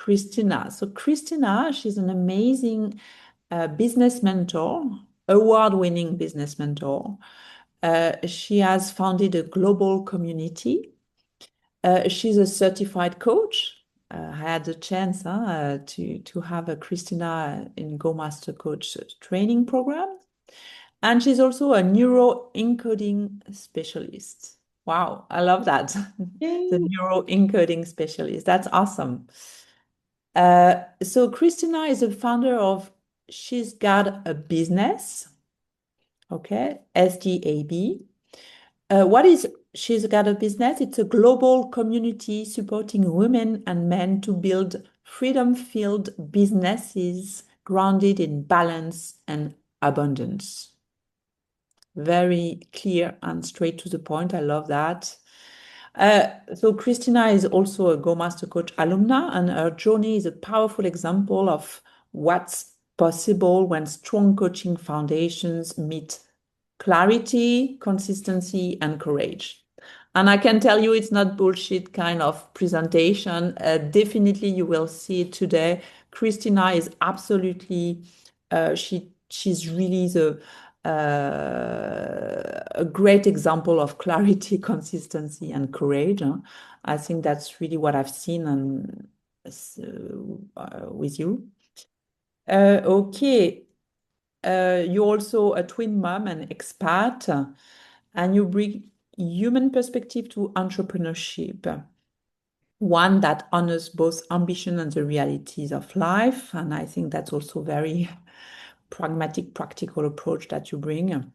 Kristina. So Kristina, she's an amazing business mentor, award-winning business mentor. She has founded a global community. She's a certified coach. I had the chance to have a Kristina in Go Master Coach training program. And she's also a neuro encoding specialist. Wow, I love that. The Yay. neuro encoding specialist. That's awesome. So Christina is the founder of She's Got a Business, okay, SGAB. What is She's Got a Business? It's a global community supporting women and men to build freedom-filled businesses grounded in balance and abundance. Very clear and straight to the point. I love that. So Christina is also a Go Master Coach alumna, and her journey is a powerful example of what's possible when strong coaching foundations meet clarity, consistency, and courage. And I can tell you it's not bullshit kind of presentation. Definitely you will see it today. Christina is absolutely, she's really a great example of clarity, consistency, and courage. Huh? I think that's really what I've seen and with you. Okay. You're also a twin mom and expat, and you bring human perspective to entrepreneurship, one that honors both ambition and the realities of life. And I think that's also very pragmatic, practical approach that you bring.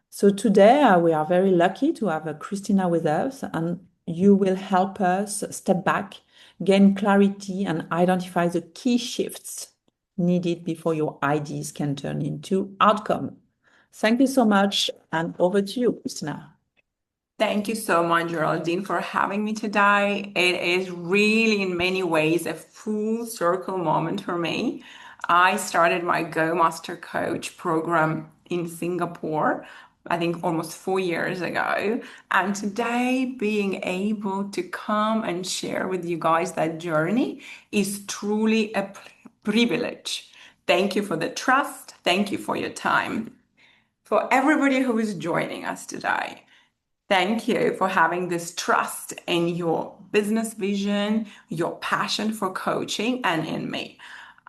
So today we are very lucky to have Christina with us, and you will help us step back, gain clarity, and identify the key shifts needed before your ideas can turn into outcome. Thank you so much, and over to you, Christina. Thank you so much, Geraldine, for having me today. It is really, in many ways, a full circle moment for me. I started my Go Master Coach program in Singapore, I think almost 4 years ago. And today, being able to come and share with you guys that journey is truly a privilege. Thank you for the trust. Thank you for your time. For everybody who is joining us today, thank you for having this trust in your business vision, your passion for coaching, and in me.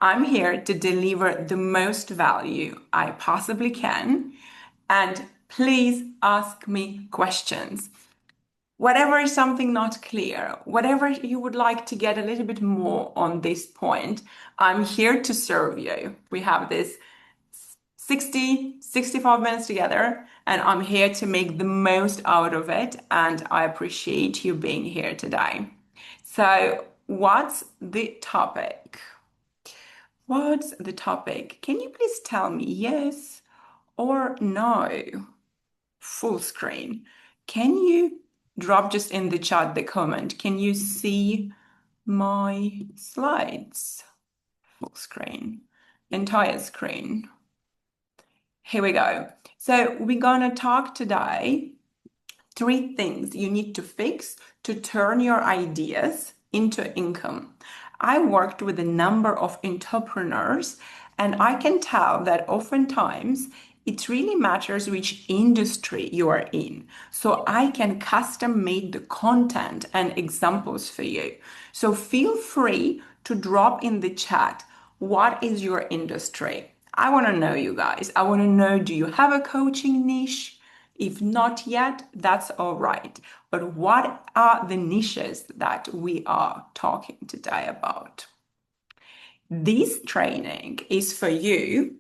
I'm here to deliver the most value I possibly can. And please ask me questions. Whatever is something not clear, whatever you would like to get a little bit more on this point, I'm here to serve you. We have this 65 minutes together, and I'm here to make the most out of it. And I appreciate you being here today. So, what's the topic? What's the topic? Can you please tell me yes or no? Full screen. Can you drop just in the chat the comment? Can you see my slides? Full screen, entire screen. Here we go. So we're gonna talk today 3 things you need to fix to turn your ideas into income. I worked with a number of entrepreneurs, and I can tell that oftentimes it really matters which industry you are in. So I can custom make the content and examples for you. So feel free to drop in the chat what is your industry. I want to know, you guys. I want to know, do you have a coaching niche? If not yet, that's all right. But what are the niches that we are talking today about? This training is for you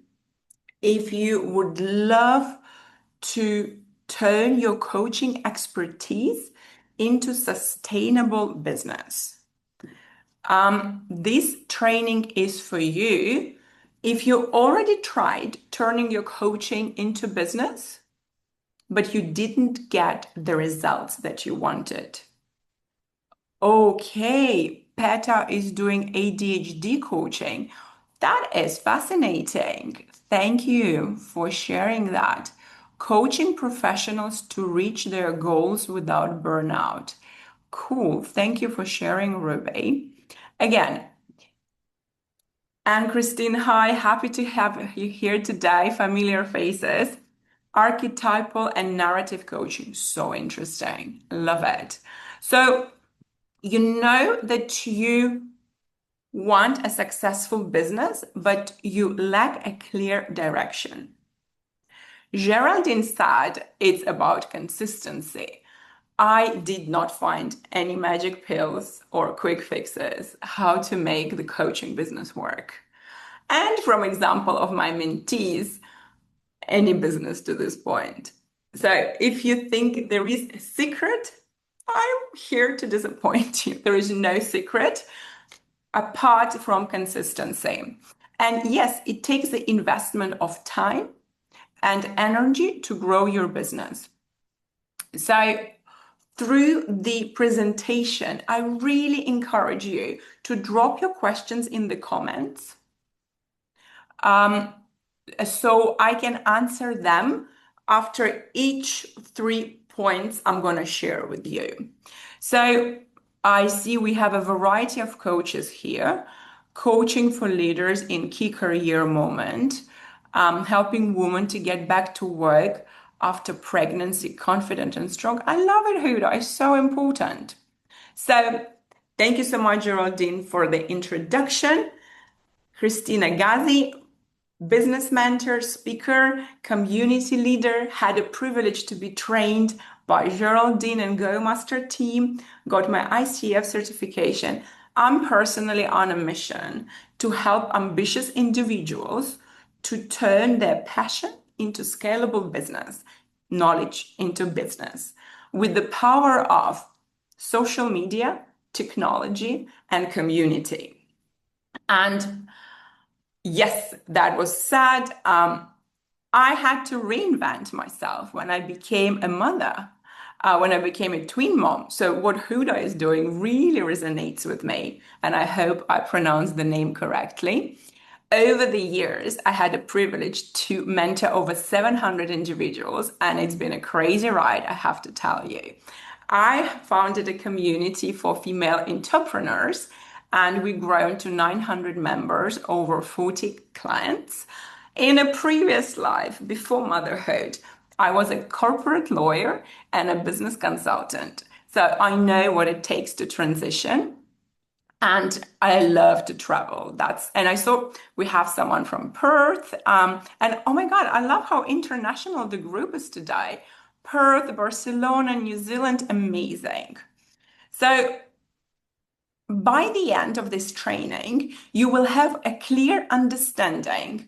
if you would love to turn your coaching expertise into sustainable business. This training is for you if you already tried turning your coaching into business, but you didn't get the results that you wanted. Okay, Peta is doing ADHD coaching. That is fascinating. Thank you for sharing that. Coaching professionals to reach their goals without burnout. Cool. Thank you for sharing, Ruby. Again, And Christine, hi, happy to have you here today. Familiar faces, archetypal and narrative coaching. So interesting. Love it. So, you know that you want a successful business, but you lack a clear direction. Geraldine said it's about consistency. I did not find any magic pills or quick fixes how to make the coaching business work. And from example of my mentees, any business to this point. So if you think there is a secret, I'm here to disappoint you. There is no secret apart from consistency. And yes, it takes the investment of time and energy to grow your business. So through the presentation, I really encourage you to drop your questions in the comments so I can answer them after each 3 points I'm going to share with you. So I see we have a variety of coaches here, coaching for leaders in key career moment, helping women to get back to work after pregnancy, confident and strong. I love it, Huda. It's so important. So thank you so much, Geraldine, for the introduction. Kristina Gazi, business mentor, speaker, community leader, had a privilege to be trained by Geraldine and Go Master team, got my ICF certification. I'm personally on a mission to help ambitious individuals to turn their passion into scalable business, knowledge into business, with the power of social media, technology, and community. And yes, that was sad. I had to reinvent myself when I became a mother, when I became a twin mom. So what Huda is doing really resonates with me, and I hope I pronounced the name correctly. Over the years, I had the privilege to mentor over 700 individuals, and it's been a crazy ride, I have to tell you. I founded a community for female entrepreneurs, and we've grown to 900 members, over 40 clients. In a previous life, before motherhood, I was a corporate lawyer and a business consultant. So I know what it takes to transition. And I love to travel. And I saw we have someone from Perth. And oh my God, I love how international the group is today. Perth, Barcelona, New Zealand, amazing. So by the end of this training, you will have a clear understanding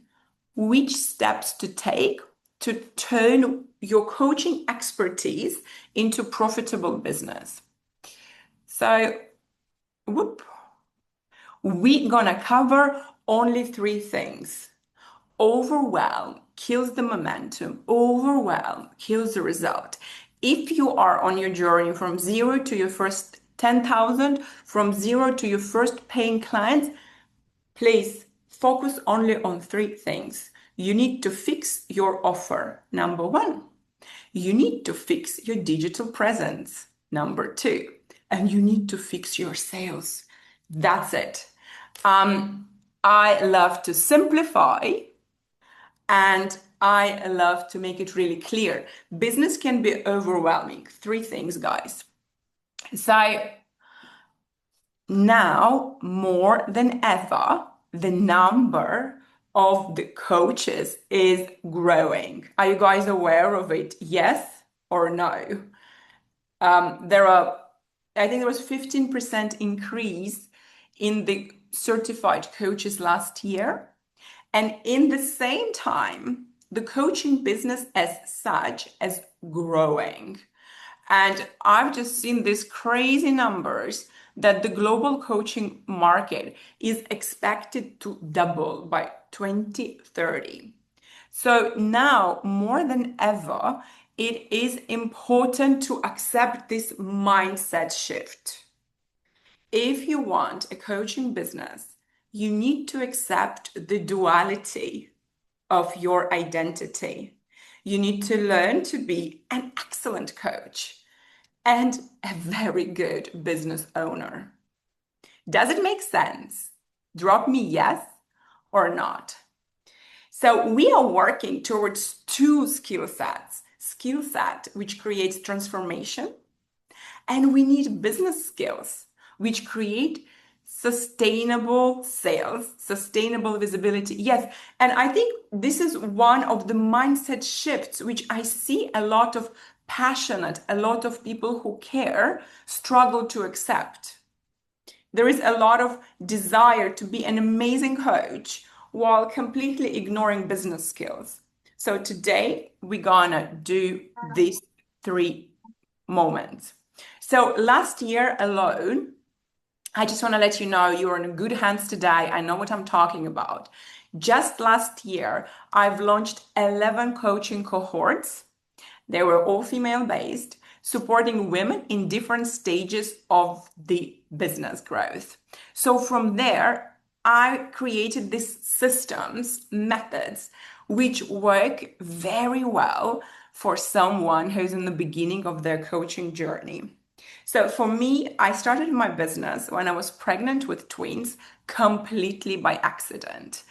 which steps to take to turn your coaching expertise into profitable business. So, we're gonna cover only 3 things. Overwhelm kills the momentum. Overwhelm kills the result. If you are on your journey from zero to your first 10,000, from zero to your first paying clients, please focus only on 3 things. You need to fix your offer. Number 1, you need to fix your digital presence. Number 2, and you need to fix your sales. That's it. I love to simplify and I love to make it really clear. Business can be overwhelming. 3 things, guys. So now more than ever, the number of the coaches is growing. Are you guys aware of it? Yes or no? I think there was 15% increase in the certified coaches last year. And in the same time, the coaching business as such is growing. And I've just seen these crazy numbers that the global coaching market is expected to double by 2030. So now, more than ever, it is important to accept this mindset shift. If you want a coaching business, you need to accept the duality of your identity. You need to learn to be an excellent coach and a very good business owner. Does it make sense? Drop me yes or not? So we are working towards two skill sets. Skill set, which creates transformation, and we need business skills, which create sustainable sales, sustainable visibility. Yes, and I think this is one of the mindset shifts which I see a lot of passionate, a lot of people who care struggle to accept. There is a lot of desire to be an amazing coach while completely ignoring business skills. So today we're gonna do these three moments. So last year alone, I just want to let you know you're in good hands today. I know what I'm talking about. Just last year, I've launched 11 coaching cohorts. They were all female based, supporting women in different stages of the business growth. So from there, I created these systems, methods, which work very well for someone who's in the beginning of their coaching journey. So for me, I started my business when I was pregnant with twins completely by accident.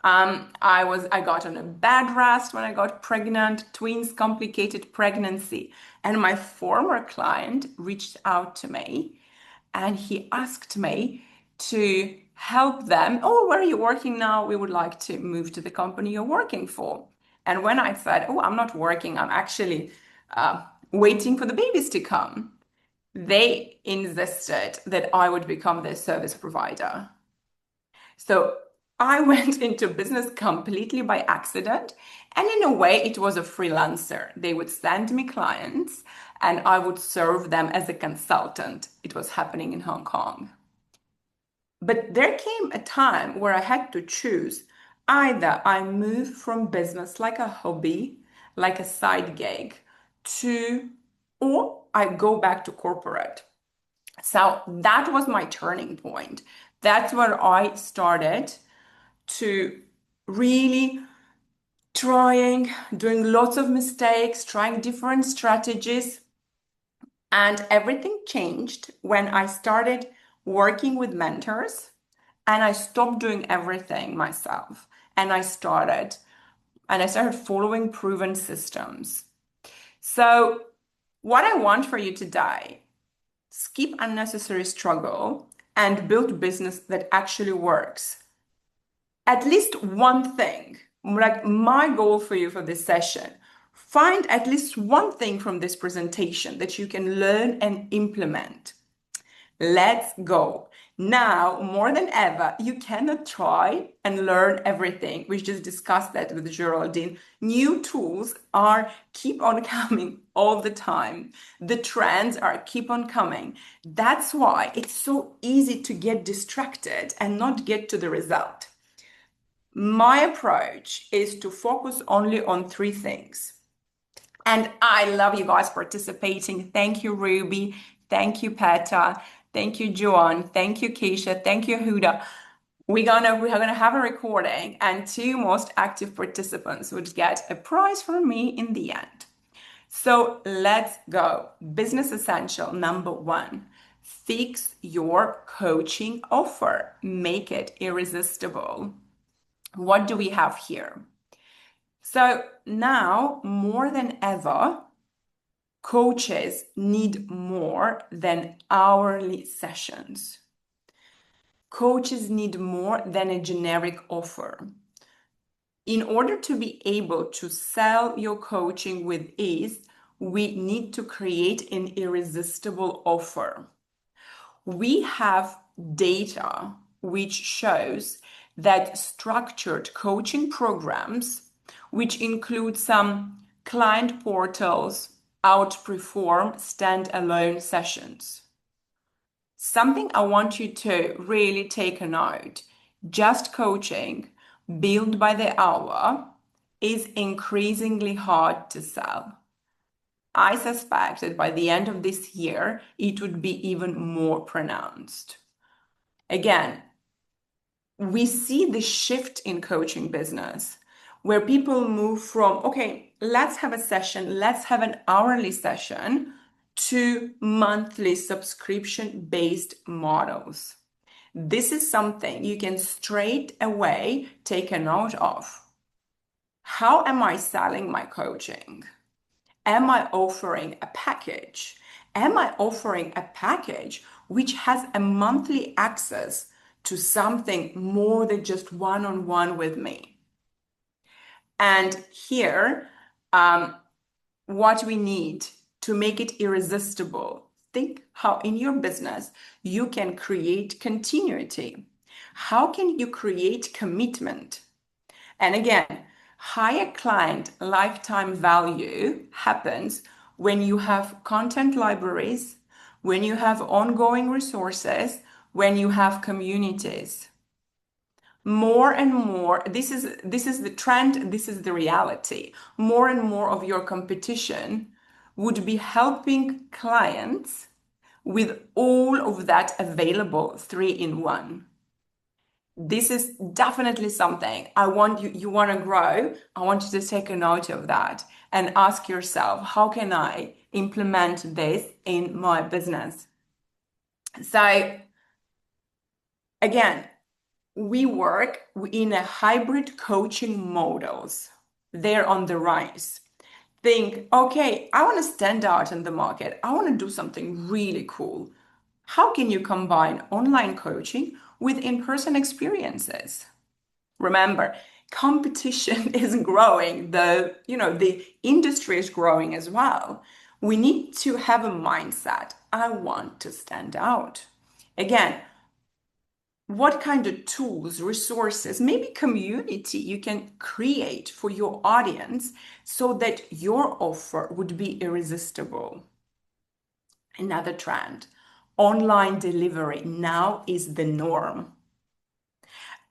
I got on a bed rest when I got pregnant, twins, complicated pregnancy. And my former client reached out to me and he asked me to help them. Oh, where are you working now? We would like to move to the company you're working for. And when I said, oh, I'm not working, I'm actually waiting for the babies to come, they insisted that I would become their service provider. So I went into business completely by accident. And in a way, it was a freelancer. They would send me clients and I would serve them as a consultant. It was happening in Hong Kong. But there came a time where I had to choose either I move from business like a hobby, like a side gig, to, or I go back to corporate. So that was my turning point. That's where I started to really doing lots of mistakes, trying different strategies. And everything changed when I started working with mentors and I stopped doing everything myself. And I started following proven systems. So what I want for you today, skip unnecessary struggle and build business that actually works. At least one thing, like my goal for you for this session, find at least one thing from this presentation that you can learn and implement. Let's go. Now, more than ever, you cannot try and learn everything. We just discussed that with Geraldine. New tools are keep on coming all the time. The trends are keep on coming. That's why it's so easy to get distracted and not get to the result. My approach is to focus only on three things. And I love you guys participating. Thank you, Ruby. Thank you, Peta. Thank you, Joan. Thank you, Keisha. Thank you, Huda. We're gonna have a recording, and two most active participants would get a prize from me in the end. So let's go. Business essential number one. Fix your coaching offer. Make it irresistible. What do we have here? So now, more than ever, coaches need more than hourly sessions. Coaches need more than a generic offer. In order to be able to sell your coaching with ease, we need to create an irresistible offer. We have data which shows that structured coaching programs, which include some client portals, outperform standalone sessions. Something I want you to really take a note. Just coaching, billed by the hour, is increasingly hard to sell. I suspect that by the end of this year, it would be even more pronounced. Again, we see the shift in coaching business where people move from, okay, let's have a session, let's have an hourly session, to monthly subscription-based models. This is something you can straight away take a note of. How am I selling my coaching? Am I offering a package? Am I offering a package which has a monthly access to something more than just one-on-one with me? And here, what we need to make it irresistible. Think how in your business you can create continuity. How can you create commitment? And again, higher client lifetime value happens when you have content libraries, when you have ongoing resources, when you have communities. More and more, this is the trend, this is the reality. More and more of your competition would be helping clients with all of that available 3 in 1. This is definitely something I want you want to grow. I want you to take a note of that and ask yourself, how can I implement this in my business? So again, we work in a hybrid coaching models. They're on the rise. Think, okay, I want to stand out in the market. I want to do something really cool. How can you combine online coaching with in-person experiences? Remember, competition is growing, the industry is growing as well. We need to have a mindset. I want to stand out. Again, what kind of tools, resources, maybe community you can create for your audience so that your offer would be irresistible. Another trend, online delivery now is the norm.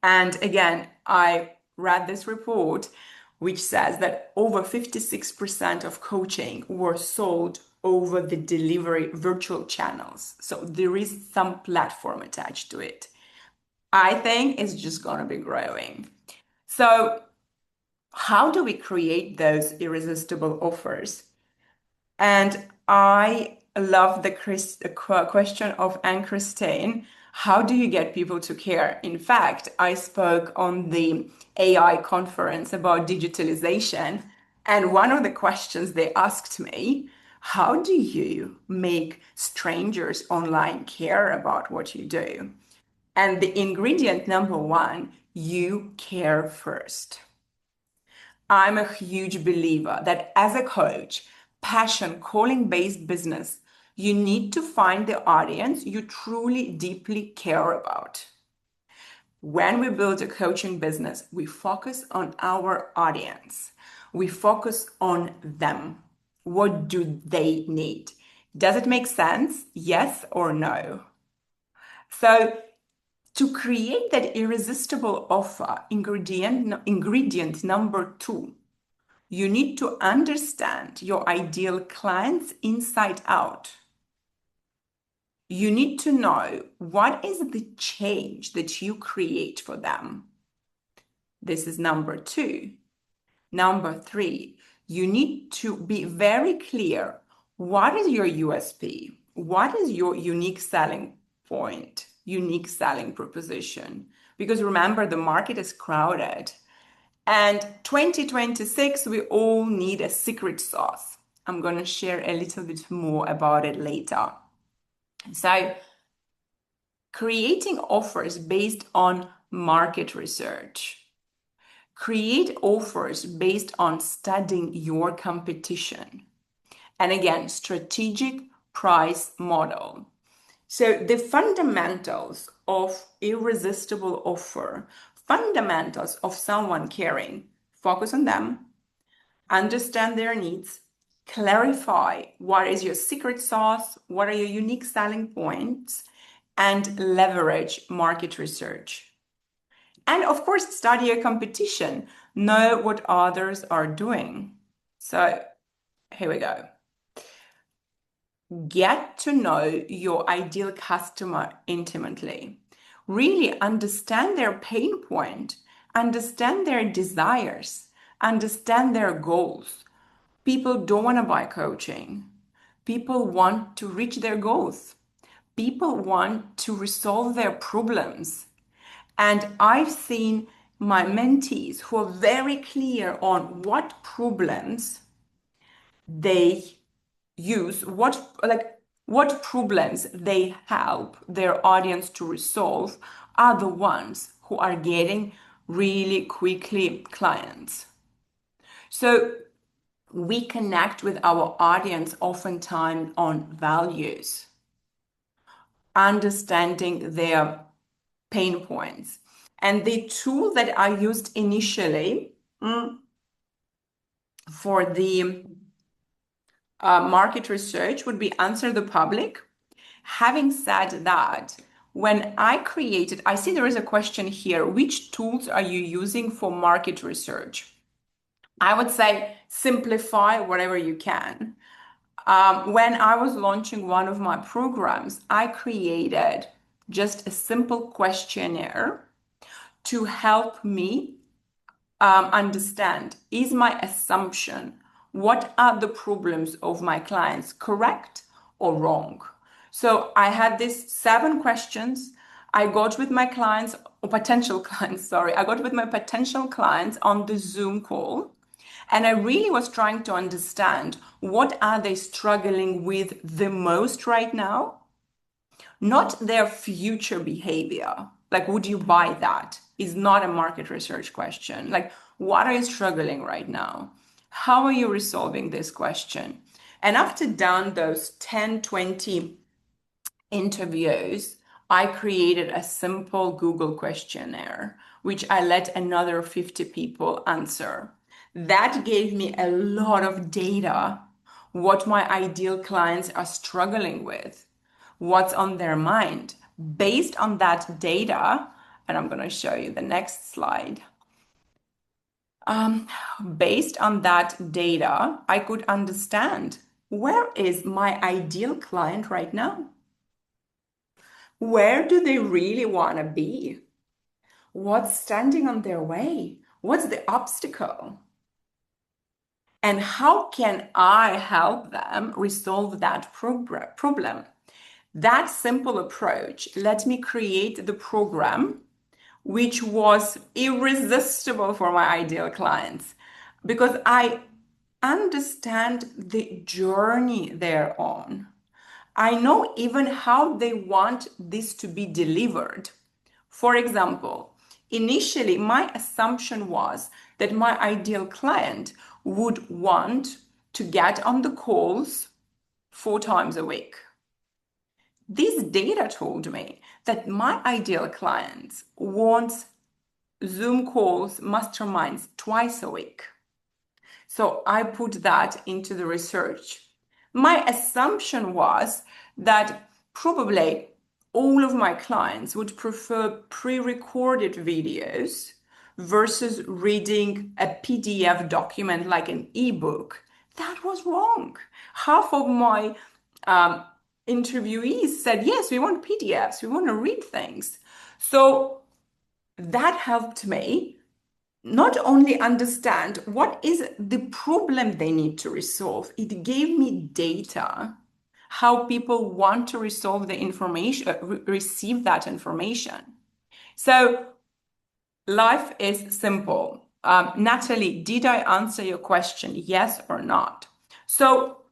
And again, I read this report which says that over 56% of coaching were sold over the delivery virtual channels. So there is some platform attached to it. I think it's just going to be growing. So, how do we create those irresistible offers? And I love the question of Anne Christine. How do you get people to care? In fact, I spoke on the AI conference about digitalization, and one of the questions they asked me, how do you make strangers online care about what you do? And the ingredient number one, you care first. I'm a huge believer that as a coach, passion, calling based business, you need to find the audience you truly, deeply care about. When we build a coaching business, we focus on our audience. We focus on them. What do they need? Does it make sense? Yes or no? So, to create that irresistible offer, ingredient number two, you need to understand your ideal clients inside out. You need to know what is the change that you create for them. This is number two. Number three, you need to be very clear. What is your USP? What is your unique selling point, unique selling proposition? Because remember, the market is crowded. And 2026, we all need a secret sauce. I'm going to share a little bit more about it later. So, creating offers based on market research. Create offers based on studying your competition. And again, strategic price model. So the fundamentals of irresistible offer, fundamentals of someone caring, focus on them, understand their needs, clarify what is your secret sauce, what are your unique selling points, and leverage market research. And of course, study your competition, know what others are doing. So here we go. Get to know your ideal customer intimately. Really understand their pain point, understand their desires, understand their goals. People don't want to buy coaching. People want to reach their goals. people want to resolve their problems. And I've seen my mentees who are very clear on what problems they use, what problems they help their audience to resolve are the ones who are getting really quickly clients. So we connect with our audience oftentimes on values, understanding their pain points. And the tool that I used initially for the market research would be Answer the Public. Having said that, when I see there is a question here, which tools are you using for market research? I would say simplify whatever you can. When I was launching one of my programs, I created just a simple questionnaire to help me understand, is my assumption, what are the problems of my clients, correct or wrong? So I had these 7 questions. I got with my clients or potential clients, sorry, I got with my potential clients on the Zoom call. And I really was trying to understand what are they struggling with the most right now, not their future behavior. Like, would you buy that? Is not a market research question. Like, what are you struggling right now? How are you resolving this question? And after done those 10, 20 interviews, I created a simple Google questionnaire, which I let another 50 people answer. That gave me a lot of data, what my ideal clients are struggling with, what's on their mind. Based on that data, and I'm going to show you the next slide. Based on that data, I could understand, where is my ideal client right now? Where do they really want to be? What's standing on their way? What's the obstacle? And how can I help them resolve that problem? That simple approach let me create the program, which was irresistible for my ideal clients because I understand the journey they're on. I know even how they want this to be delivered. For example, initially, my assumption was that my ideal client would want to get on the calls 4 times a week. This data told me that my ideal clients wants Zoom calls, masterminds twice a week. So I put that into the research. My assumption was that probably all of my clients would prefer pre-recorded videos versus reading a PDF document like an ebook. That was wrong. Half of my interviewees said, yes, we want PDFs, we want to read things. So that helped me not only understand what is the problem they need to resolve, it gave me data, how people want to resolve the information, receive that information. So life is simple. Natalie, did I answer your question? Yes or not? So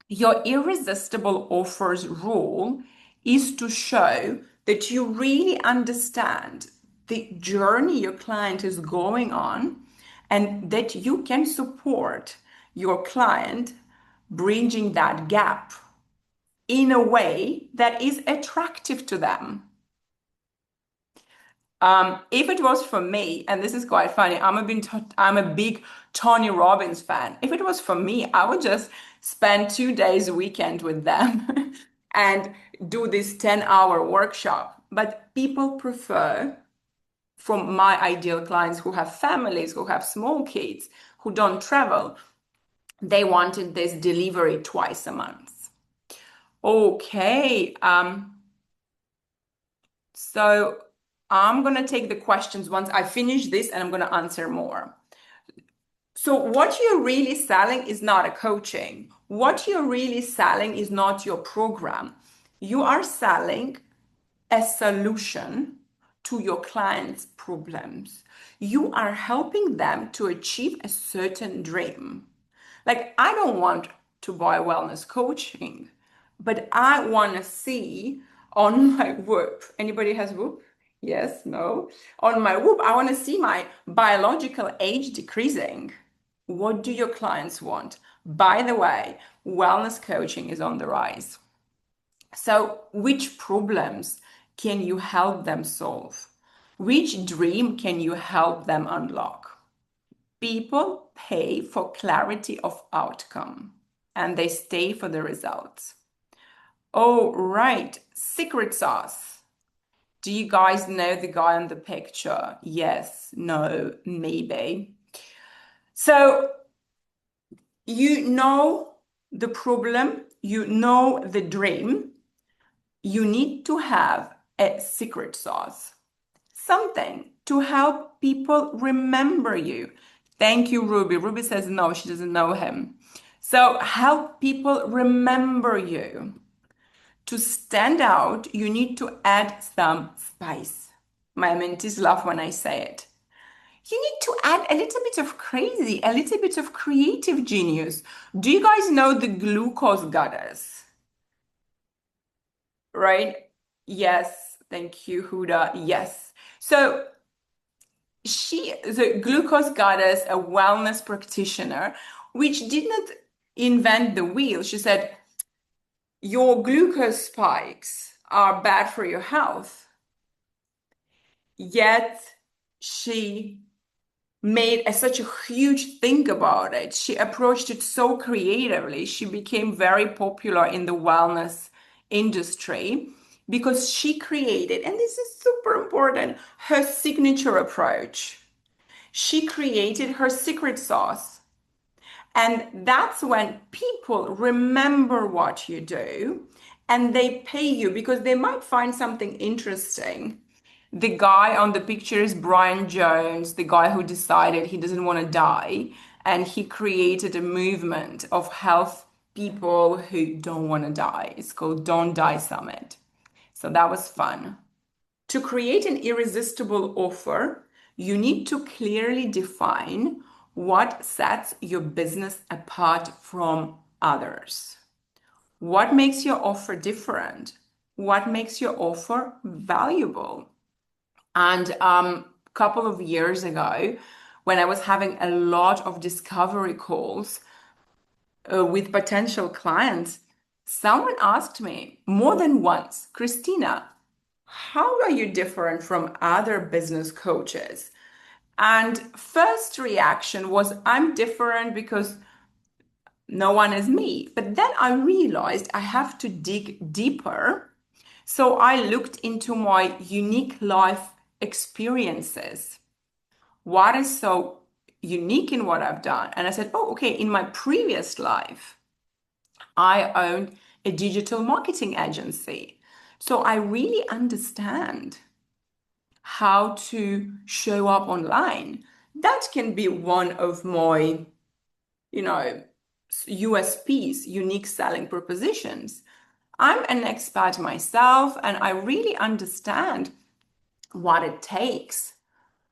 your irresistible offers rule is to show that you really understand the journey your client is going on and that you can support your client bridging that gap in a way that is attractive to them. If it was for me, and this is quite funny, I'm a big Tony Robbins fan. If it was for me, I would just spend 2 days a weekend with them and do this 10-hour workshop. But people prefer, from my ideal clients who have families, who have small kids, who don't travel, they wanted this delivery twice a month. Okay. So I'm going to take the questions once I finish this and I'm going to answer more. So what you're really selling is not a coaching. What you're really selling is not your program. You are selling a solution to your clients' problems. You are helping them to achieve a certain dream. Like, I don't want to buy wellness coaching, but I want to see on my Whoop. Anybody has Whoop? Yes, no. On my Whoop, I want to see my biological age decreasing. What do your clients want? By the way, wellness coaching is on the rise. So, which problems can you help them solve? Which dream can you help them unlock? People pay for clarity of outcome and they stay for the results. Oh, right. Secret sauce. Do you guys know the guy on the picture? Yes, no, maybe. So you know the problem, you know the dream. You need to have a secret sauce, something to help people remember you. Thank you, Ruby. Ruby says no, she doesn't know him. So help people remember you. To stand out, you need to add some spice. My mentees laugh when I say it. You need to add a little bit of crazy, a little bit of creative genius. Do you guys know the glucose goddess? Right? Yes. Thank you, Huda. Yes. So she is a glucose goddess, a wellness practitioner, which did not invent the wheel. She said, your glucose spikes are bad for your health. Yet she made such a huge thing about it. She approached it so creatively. She became very popular in the wellness industry because she created, and this is super important, her signature approach. She created her secret sauce. And that's when people remember what you do and they pay you because they might find something interesting. The guy on the picture is Brian Jones, the guy who decided he doesn't want to die. And he created a movement of health people who don't want to die. It's called Don't Die Summit. So that was fun. To create an irresistible offer, you need to clearly define what sets your business apart from others. What makes your offer different? What makes your offer valuable? And a couple of years ago, when I was having a lot of discovery calls with potential clients, someone asked me more than once, Kristina, how are you different from other business coaches? And first reaction was, I'm different because no one is me. But then I realized I have to dig deeper. So I looked into my unique life experiences. What is so unique in what I've done? And I said, oh, okay, in my previous life, I owned a digital marketing agency. So I really understand how to show up online. That can be one of my, you know, USPs, unique selling propositions. I'm an expat myself, and I really understand what it takes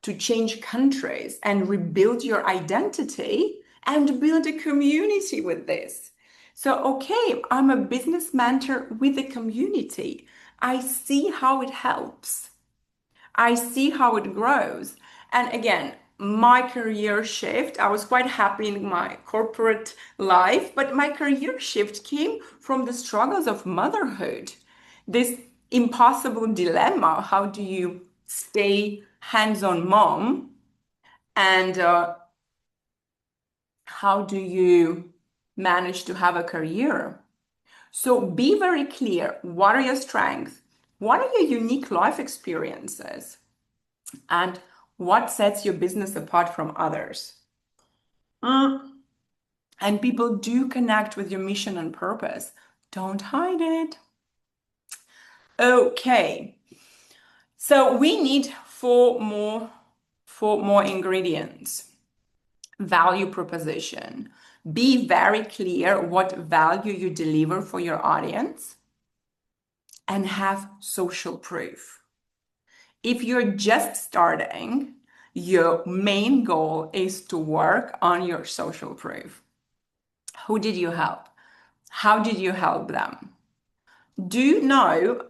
to change countries and rebuild your identity and build a community with this. So, okay, I'm a business mentor with a community. I see how it helps. I see how it grows. And again, my career shift, I was quite happy in my corporate life, but my career shift came from the struggles of motherhood. This impossible dilemma, how do you stay hands-on mom and how do you manage to have a career? So be very clear. What are your strengths? What are your unique life experiences? And what sets your business apart from others? And people do connect with your mission and purpose. Don't hide it. Okay. So we need four more ingredients. Value proposition. Be very clear what value you deliver for your audience. and have social proof. If you're just starting, your main goal is to work on your social proof. Who did you help? How did you help them? Do you know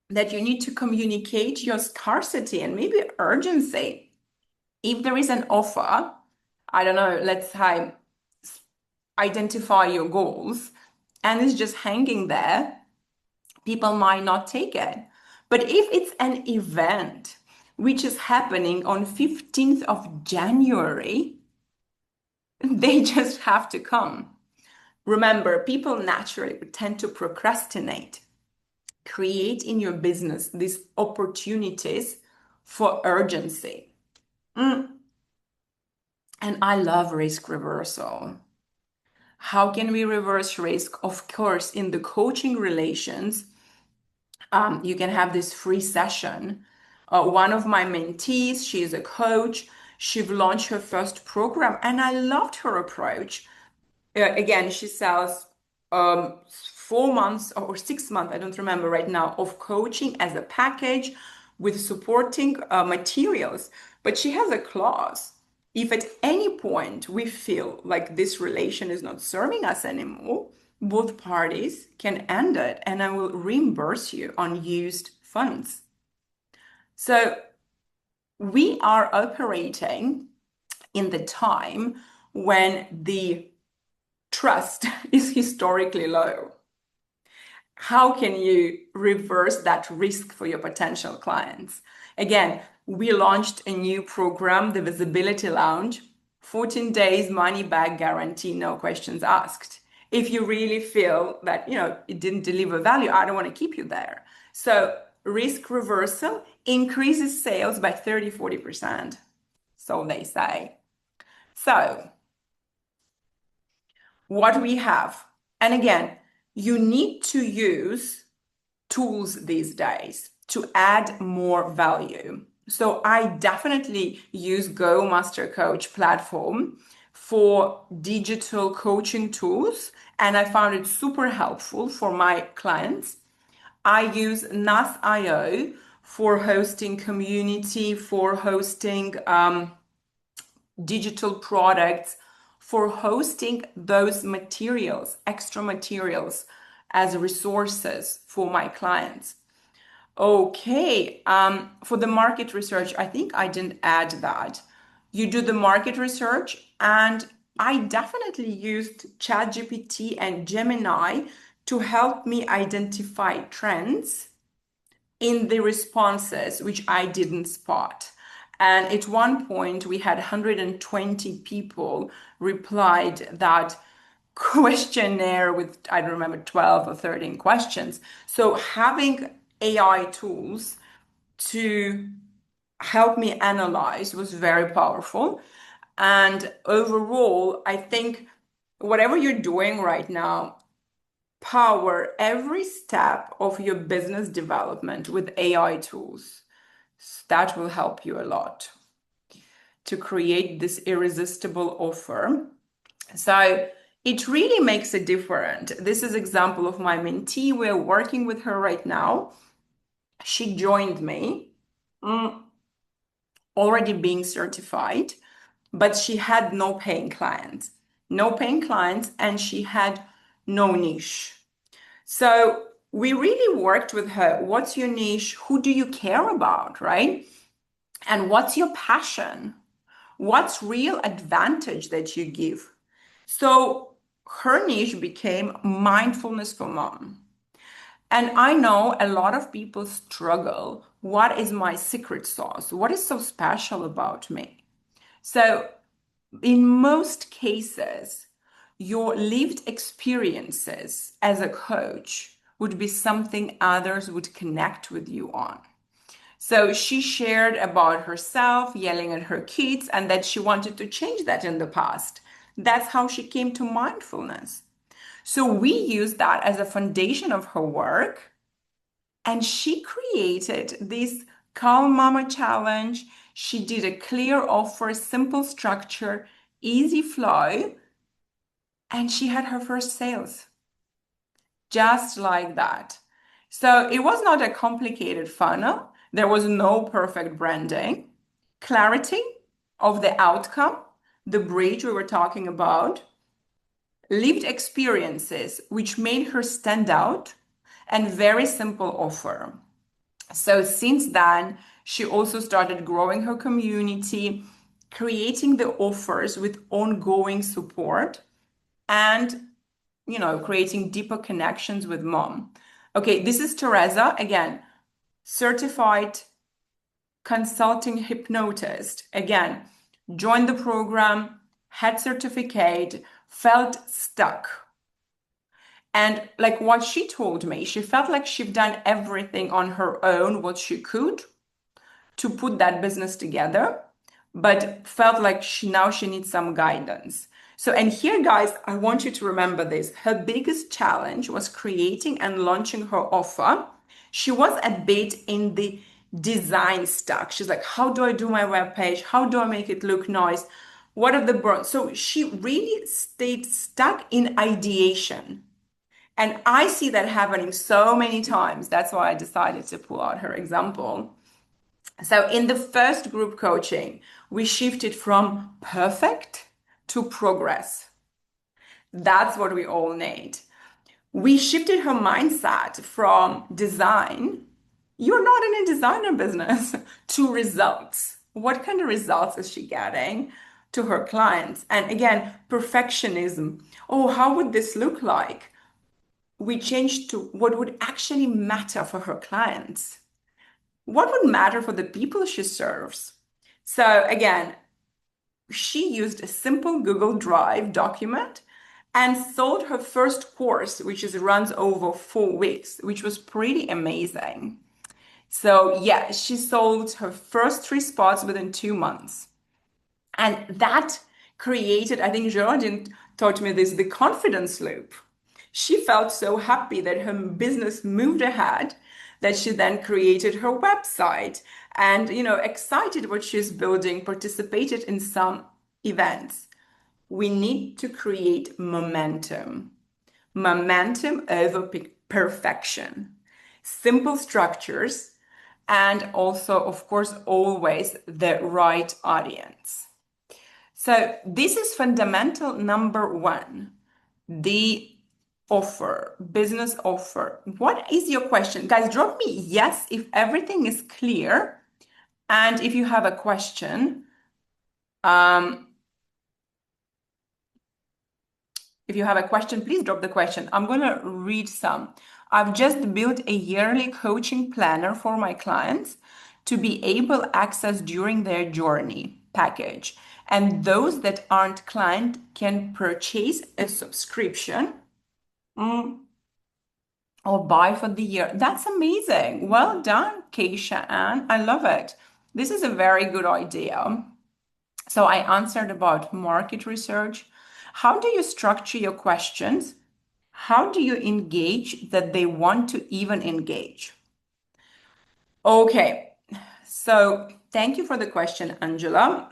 that you need to communicate your scarcity and maybe urgency? If there is an offer, I don't know, let's say identify your goals, and it's just hanging there, people might not take it. But if it's an event which is happening on 15th of January, they just have to come. Remember, people naturally tend to procrastinate. Create in your business these opportunities for urgency. And I love risk reversal. How can we reverse risk? Of course, in the coaching relations, you can have this free session. One of my mentees, she is a coach. She's launched her first program, and I loved her approach. Again, she sells 4 months or 6 months, I don't remember right now, of coaching as a package with supporting materials. But she has a clause. If at any point we feel like this relation is not serving us anymore, both parties can end it and I will reimburse you on used funds. So we are operating in the time when the trust is historically low. How can you reverse that risk for your potential clients? Again, we launched a new program, the Visibility Lounge, 14 days money back guarantee, no questions asked. If you really feel that, it didn't deliver value, I don't want to keep you there. So risk reversal increases sales by 30, 40%. So they say. So what we have, and again, you need to use tools these days to add more value. So I definitely use Go Master Coach platform for digital coaching tools, and I found it super helpful for my clients. I use NAS.io for hosting community, for hosting digital products, for hosting those materials, extra materials as resources for my clients. Okay, for the market research, I think I didn't add that. You do the market research, and I definitely used ChatGPT and Gemini to help me identify trends in the responses which I didn't spot. And at one point, we had 120 people replied that questionnaire with, I don't remember, 12 or 13 questions. So having AI tools to help me analyze was very powerful. And overall, I think whatever you're doing right now, power every step of your business development with AI tools. That will help you a lot to create this irresistible offer. So it really makes a difference. This is example of my mentee. We're working with her right now. She joined me already being certified, but she had no paying clients. No paying clients, and she had no niche. So we really worked with her. What's your niche? Who do you care about, right? And what's your passion? What's real advantage that you give? So her niche became mindfulness for mom. And I know a lot of people struggle. What is my secret sauce? What is so special about me? So in most cases, your lived experiences as a coach would be something others would connect with you on. So she shared about herself yelling at her kids and that she wanted to change that in the past. That's how she came to mindfulness. So we used that as a foundation of her work. And she created this Calm Mama Challenge. She did a clear offer, simple structure, easy flow, and she had her first sales just like that. So it was not a complicated funnel. There was no perfect branding. Clarity of the outcome, the bridge we were talking about, lived experiences which made her stand out, and very simple offer. So since then, she also started growing her community, creating the offers with ongoing support, and creating deeper connections with mom. Okay, this is Teresa, again, certified consulting hypnotist. Again, joined the program, had certificate, felt stuck. And like what she told me, she felt like she'd done everything on her own, what she could to put that business together, but felt like she needs some guidance. So, and here, guys, I want you to remember this. Her biggest challenge was creating and launching her offer. She was a bit in the design stuck. She's like, how do I do my webpage? How do I make it look nice? What are the brands? So she really stayed stuck in ideation. And I see that happening so many times. That's why I decided to pull out her example. So in the first group coaching, we shifted from perfect to progress. That's what we all need. We shifted her mindset from design, you're not in a designer business, to results. What kind of results is she getting to her clients? And again, perfectionism. Oh, how would this look like? We changed to what would actually matter for her clients. What would matter for the people she serves? So again, she used a simple Google Drive document and sold her first course, which runs over 4 weeks, which was pretty amazing. So yeah, she sold her first 3 spots within 2 months. And that created, I think Geraldine taught me this, the confidence loop. She felt so happy that her business moved ahead that she then created her website and, excited what she's building, participated in some events. We need to create momentum. Momentum over perfection. Simple structures and also, of course, always the right audience. So this is fundamental number one, the offer, business offer. What is your question? Guys, drop me yes if everything is clear. And if you have a question, please drop the question. I'm going to read some. I've just built a yearly coaching planner for my clients to be able access during their journey package. And those that aren't client can purchase a subscription or buy for the year. That's amazing. Well done, Keisha Ann. I love it. This is a very good idea. So I answered about market research. How do you structure your questions? How do you engage that they want to even engage? Okay, so thank you for the question, Angela.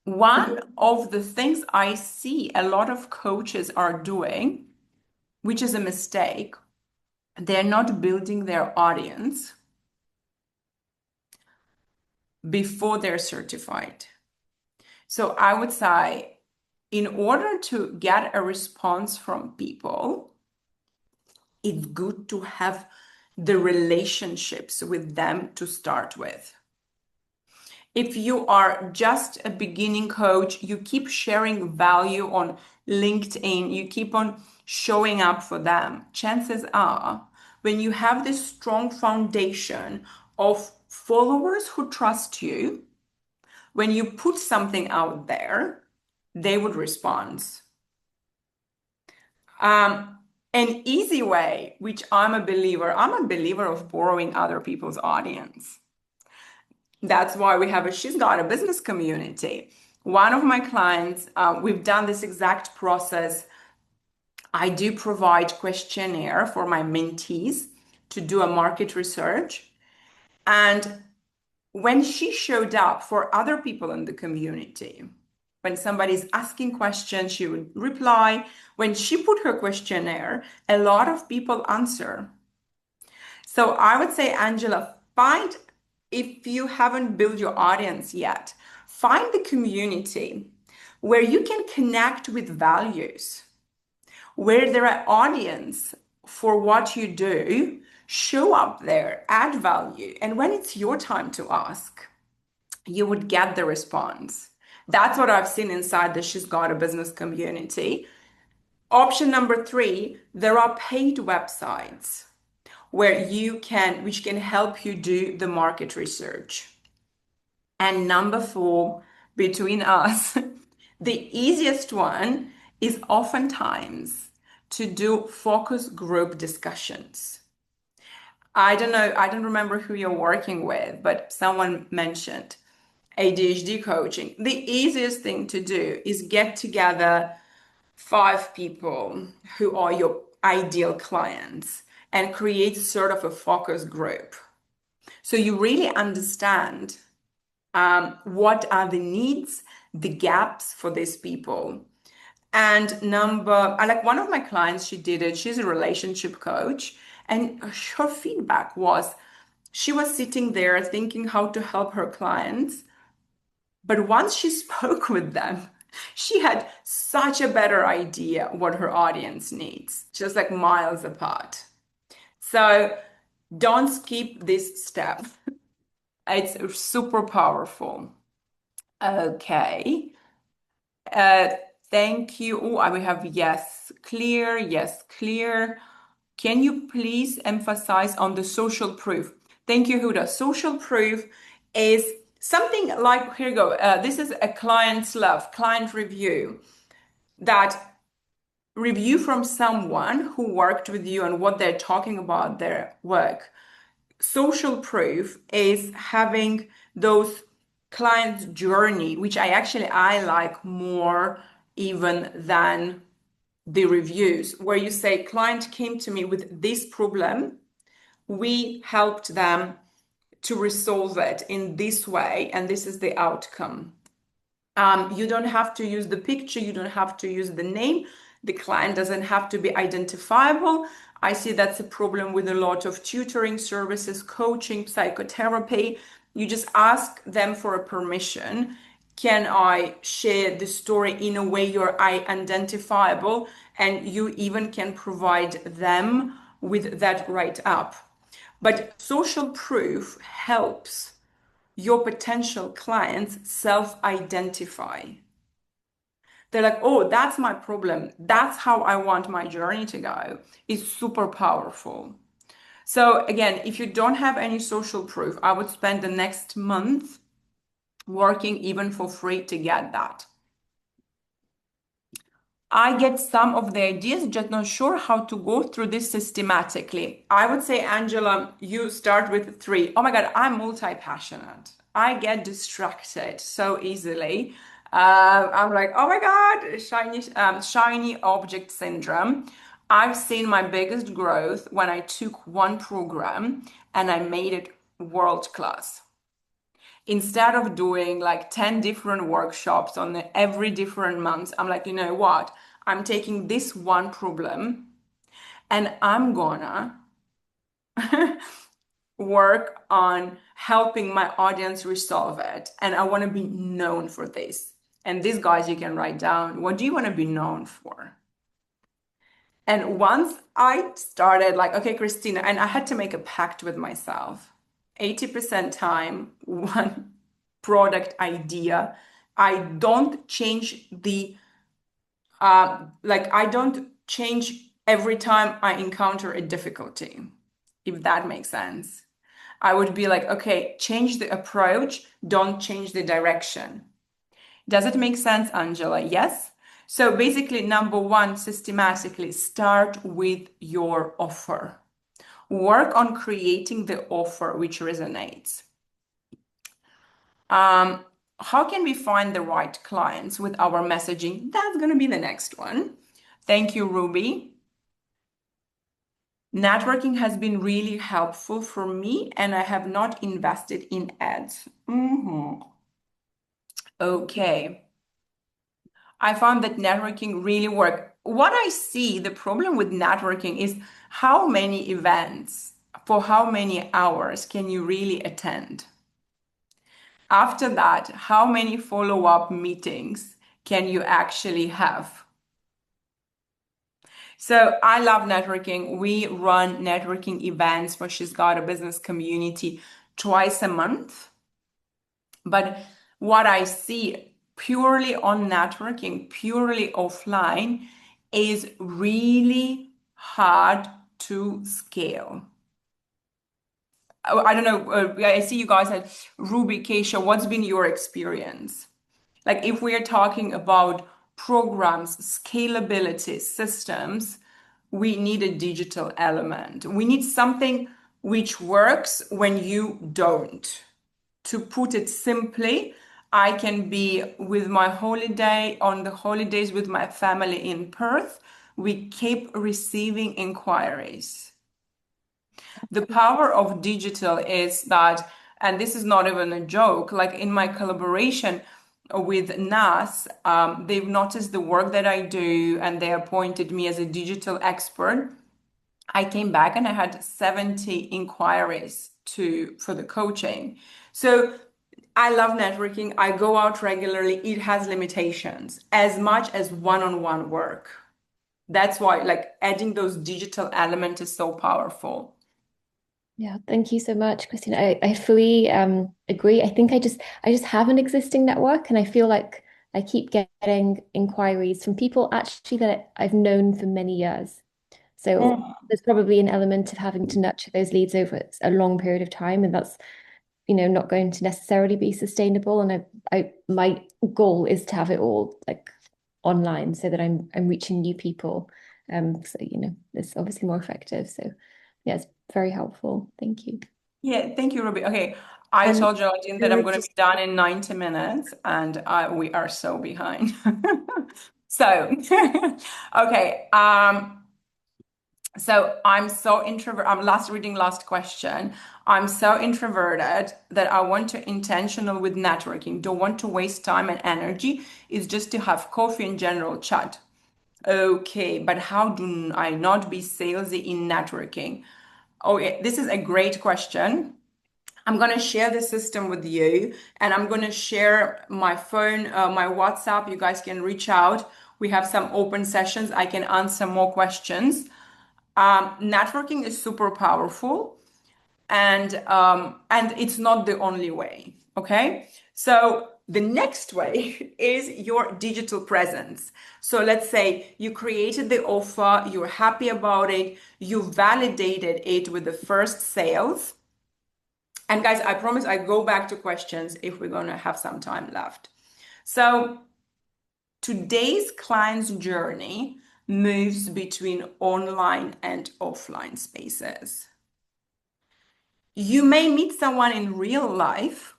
One of the things I see a lot of coaches are doing, which is a mistake, they're not building their audience before they're certified. So I would say, in order to get a response from people, it's good to have the relationships with them to start with. If you are just a beginning coach, you keep sharing value on LinkedIn, you keep on showing up for them. Chances are, when you have this strong foundation of followers who trust you, when you put something out there, they would respond. An easy way, which I'm a believer of borrowing other people's audience. That's why she's got a business community. One of my clients, we've done this exact process. I do provide questionnaire for my mentees to do a market research. And when she showed up for other people in the community, When somebody's asking questions, she would reply. When she put her questionnaire, a lot of people answer. So I would say, Angela, find, if you haven't built your audience yet, find the community where you can connect with values, where there are audience for what you do, show up there, add value. And when it's your time to ask, you would get the response. That's what I've seen inside the She's Got a Business community. Option number three, there are paid websites which can help you do the market research. And number four, between us, the easiest one is oftentimes to do focus group discussions. I don't know, I don't remember who you're working with, but someone mentioned ADHD coaching. The easiest thing to do is get together 5 people who are your ideal clients and create sort of a focus group. So you really understand what are the needs, the gaps for these people. And I like one of my clients, she did it. She's a relationship coach, and her feedback was she was sitting there thinking how to help her clients. But once she spoke with them, she had such a better idea what her audience needs, just like miles apart. So don't skip this step. It's super powerful. Okay. Uh, Thank you. Oh, we have yes, clear, yes, clear. Can you please emphasize on the social proof? Thank you, Huda. Social proof is something like, here you go. This is a client's love, client review, that review from someone who worked with you and what they're talking about their work. Social proof is having those clients' journey, which I like more even than the reviews, where you say, client came to me with this problem, we helped them to resolve it in this way, and this is the outcome. You don't have to use the picture, you don't have to use the name. The client doesn't have to be identifiable. I see that's a problem with a lot of tutoring services, coaching, psychotherapy. You just ask them for a permission. Can I share the story in a way you're identifiable? And you even can provide them with that write up. But social proof helps your potential clients self-identify. They're like, oh, that's my problem. That's how I want my journey to go. It's super powerful. So again, if you don't have any social proof, I would spend the next month working even for free to get that. I get some of the ideas, just not sure how to go through this systematically. I would say, Angela, you start with 3. Oh my God, I'm multi-passionate. I get distracted so easily. I'm like, oh my God, shiny object syndrome. I've seen my biggest growth when I took one program and I made it world class. Instead of doing like 10 different workshops on every different month, I'm like, you know what? I'm taking this one problem and I'm gonna work on helping my audience resolve it. And I want to be known for this. And these guys, you can write down, what do you want to be known for? And once I started, like, okay, Kristina, and I had to make a pact with myself 80% time, one product idea. I don't change I don't change every time I encounter a difficulty, if that makes sense. I would be like, okay, change the approach, don't change the direction. Does it make sense, Angela? Yes? So basically, number one, systematically start with your offer. Work on creating the offer which resonates. How can we find the right clients with our messaging? That's going to be the next one. Thank you, Ruby. Networking has been really helpful for me, and I have not invested in ads. Okay. I found that networking really worked. What I see, the problem with networking is how many events for how many hours can you really attend? After that, how many follow-up meetings can you actually have? So I love networking. We run networking events for She's Got a Business community twice a month. But what I see purely on networking, purely offline, is really hard to scale. I don't know. I see you guys had Ruby, Keisha. What's been your experience? Like, if we are talking about programs, scalability, systems, we need a digital element. We need something which works when you don't. To put it simply, I can be with my holiday on the holidays with my family in Perth. We keep receiving inquiries. The power of digital is that, and this is not even a joke, like in my collaboration with NAS, they've noticed the work that I do and they appointed me as a digital expert. I came back and I had 70 inquiries for the coaching. So I love networking. I go out regularly. It has limitations as much as one-on-one work. That's why like adding those digital elements is so powerful. Yeah, thank you so much, Christina. I fully agree. I just have an existing network and I feel like I keep getting inquiries from people actually that I've known for many years. So there's probably an element of having to nurture those leads over a long period of time, and that's, not going to necessarily be sustainable. And my goal is to have it all like online so that I'm reaching new people. So it's obviously more effective. So yeah, it's very helpful. Thank you. Yeah, thank you, Ruby. Okay, I And told Geraldine that I'm going to be just done in 90 minutes, and we are so behind. So, okay, so I'm so introvert. I'm last question. I'm so introverted that I want to intentional with networking. Don't want to waste time and energy. It's just to have coffee and general chat. Okay, but how do I not be salesy in networking? Oh, yeah, this is a great question. I'm going to share the system with you and I'm going to share my phone, my WhatsApp. You guys can reach out. We have some open sessions. I can answer more questions. Networking is super powerful and it's not the only way. Okay. So the next way is your digital presence. So let's say you created the offer, you're happy about it, you validated it with the first sales. And guys, I promise I go back to questions if we're going to have some time left. So today's client's journey moves between online and offline spaces. You may meet someone in real life,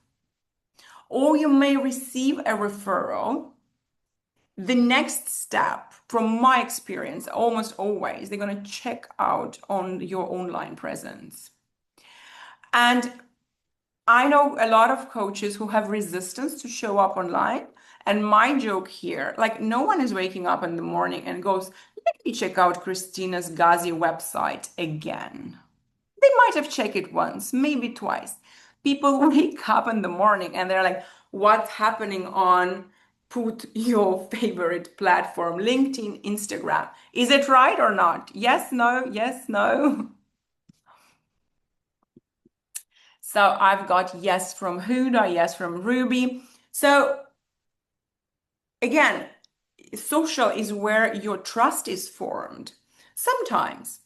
or you may receive a referral. The next step, from my experience, almost always, they're going to check out on your online presence. And I know a lot of coaches who have resistance to show up online. And my joke here, like no one is waking up in the morning and goes, let me check out Kristina's Gazi website again. They might have checked it once, maybe twice. People wake up in the morning and they're like, what's happening on put your favorite platform, LinkedIn, Instagram? Is it right or not? Yes, no, yes, no. So I've got yes from Huda, yes from Ruby. So again, social is where your trust is formed. Sometimes.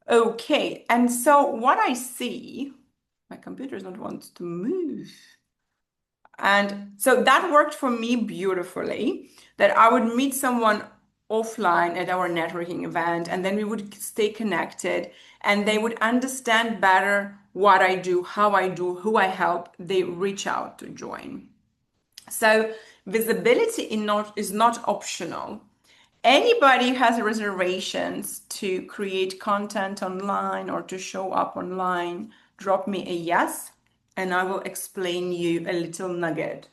Okay. And so what I see, my computer does not want to move. And so that worked for me beautifully, that I would meet someone offline at our networking event, and then we would stay connected, and they would understand better what I do, how I do, who I help. They reach out to join. So visibility is not optional. Anybody who has reservations to create content online or to show up online, drop me a yes, and I will explain you a little nugget.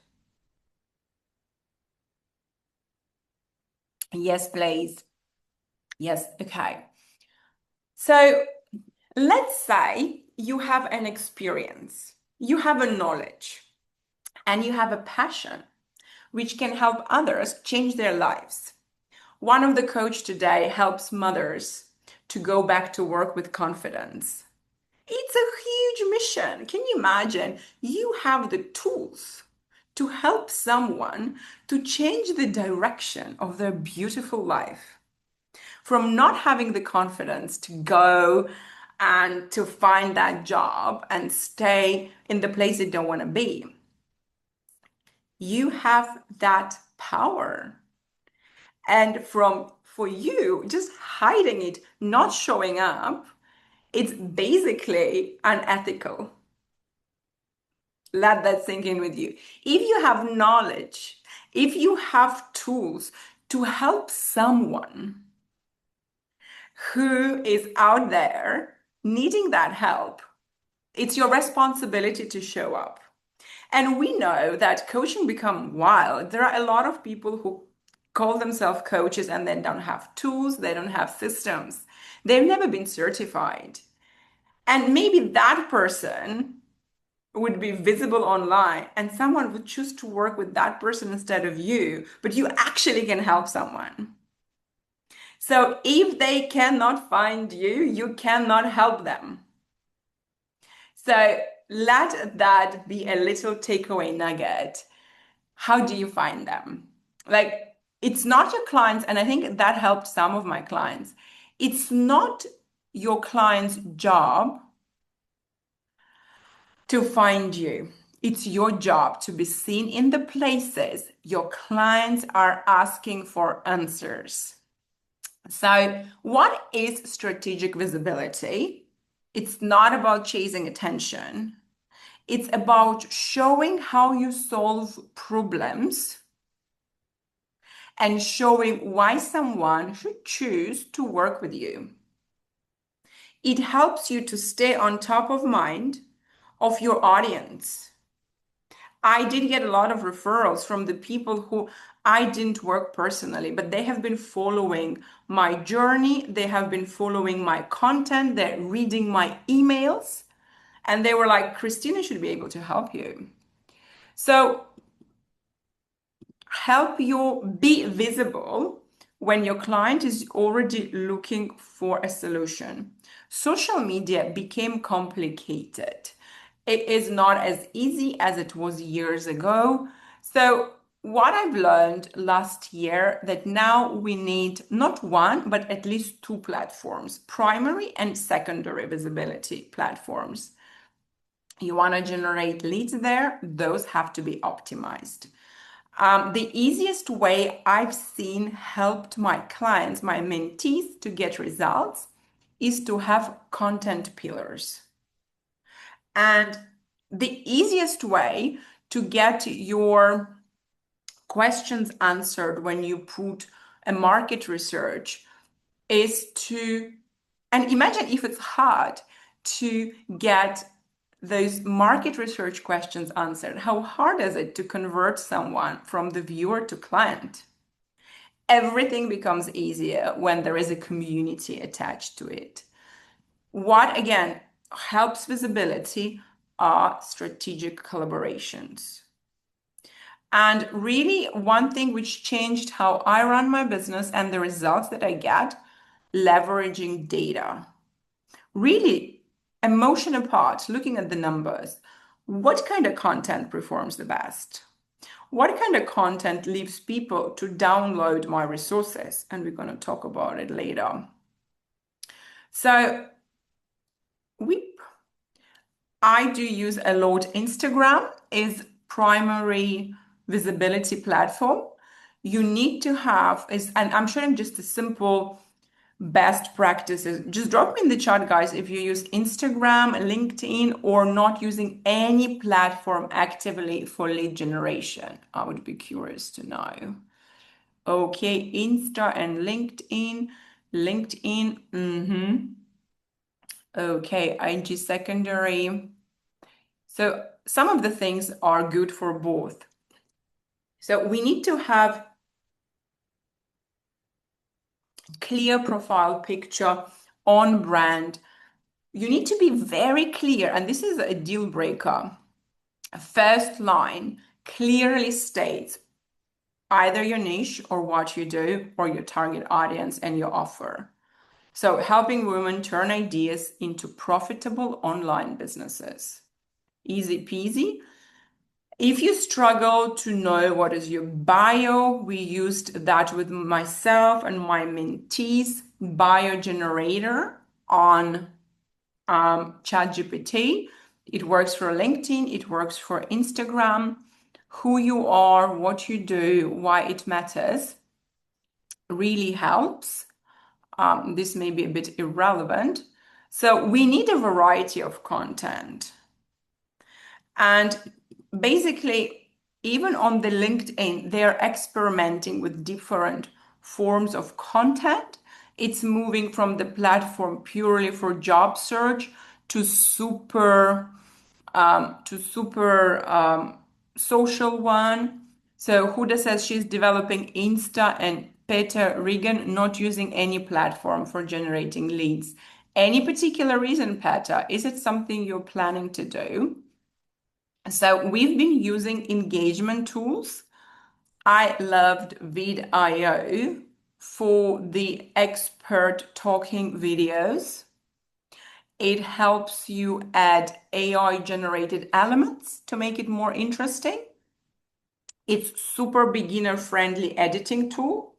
Yes, please. Yes, okay. So let's say you have an experience, you have a knowledge, and you have a passion which can help others change their lives. One of the coach today helps mothers to go back to work with confidence. It's a huge mission. Can you imagine? You have the tools to help someone to change the direction of their beautiful life. From not having the confidence to go and to find that job and stay in the place they don't want to be. You have that power. And for you, just hiding it, not showing up, it's basically unethical. Let that sink in with you. If you have knowledge, if you have tools to help someone who is out there needing that help, it's your responsibility to show up. And we know that coaching become wild. There are a lot of people who call themselves coaches and then don't have tools, they don't have systems. They've never been certified. And maybe that person would be visible online and someone would choose to work with that person instead of you, but you actually can help someone. So if they cannot find you, you cannot help them. So let that be a little takeaway nugget. How do you find them? Like, it's not your clients, and I think that helped some of my clients. It's not your client's job to find you. It's your job to be seen in the places your clients are asking for answers. So, what is strategic visibility? It's not about chasing attention. It's about showing how you solve problems and showing why someone should choose to work with you. It helps you to stay on top of mind of your audience. I did get a lot of referrals from the people who I didn't work personally, but they have been following my journey. They have been following my content. They're reading my emails. And they were like, Kristina should be able to help you. So help you be visible when your client is already looking for a solution. Social media became complicated. It is not as easy as it was years ago. So what I've learned last year that now we need not one, but at least two platforms, primary and secondary visibility platforms. You want to generate leads there, those have to be optimized. The easiest way I've seen helped my clients, my mentees to get results is to have content pillars. And the easiest way to get your questions answered when you put a market research is to, and imagine if it's hard to get those market research questions answered. How hard is it to convert someone from the viewer to client? Everything becomes easier when there is a community attached to it. What again helps visibility are strategic collaborations. And really, one thing which changed how I run my business and the results that I get, leveraging data. Really, emotion apart, looking at the numbers. What kind of content performs the best? What kind of content leaves people to download my resources? And we're going to talk about it later. So I do use a lot. Instagram is primary visibility platform. You need to have is, and I'm showing just a simple best practices. Just drop me in the chat, guys, if you use Instagram, LinkedIn, or not using any platform actively for lead generation. I would be curious to know. Okay, Insta and LinkedIn. LinkedIn. Okay, IG secondary. So some of the things are good for both. So we need to have clear profile picture, on brand. You need to be very clear, and this is a deal breaker. First line clearly states either your niche or what you do, or your target audience and your offer. So, helping women turn ideas into profitable online businesses. Easy peasy. If you struggle to know what is your bio, we used that with myself and my mentees, bio generator on ChatGPT. It works for LinkedIn, it works for Instagram. Who you are, what you do, why it matters really helps. This may be a bit irrelevant. So we need a variety of content. And basically, even on the LinkedIn, they're experimenting with different forms of content. It's moving from the platform purely for job search to super social one. So Huda says she's developing Insta, and Peter Regan not using any platform for generating leads. Any particular reason, Peter? Is it something you're planning to do? So we've been using engagement tools. I loved vidIO for the expert talking videos. It helps you add AI generated elements to make it more interesting. It's super beginner friendly editing tool.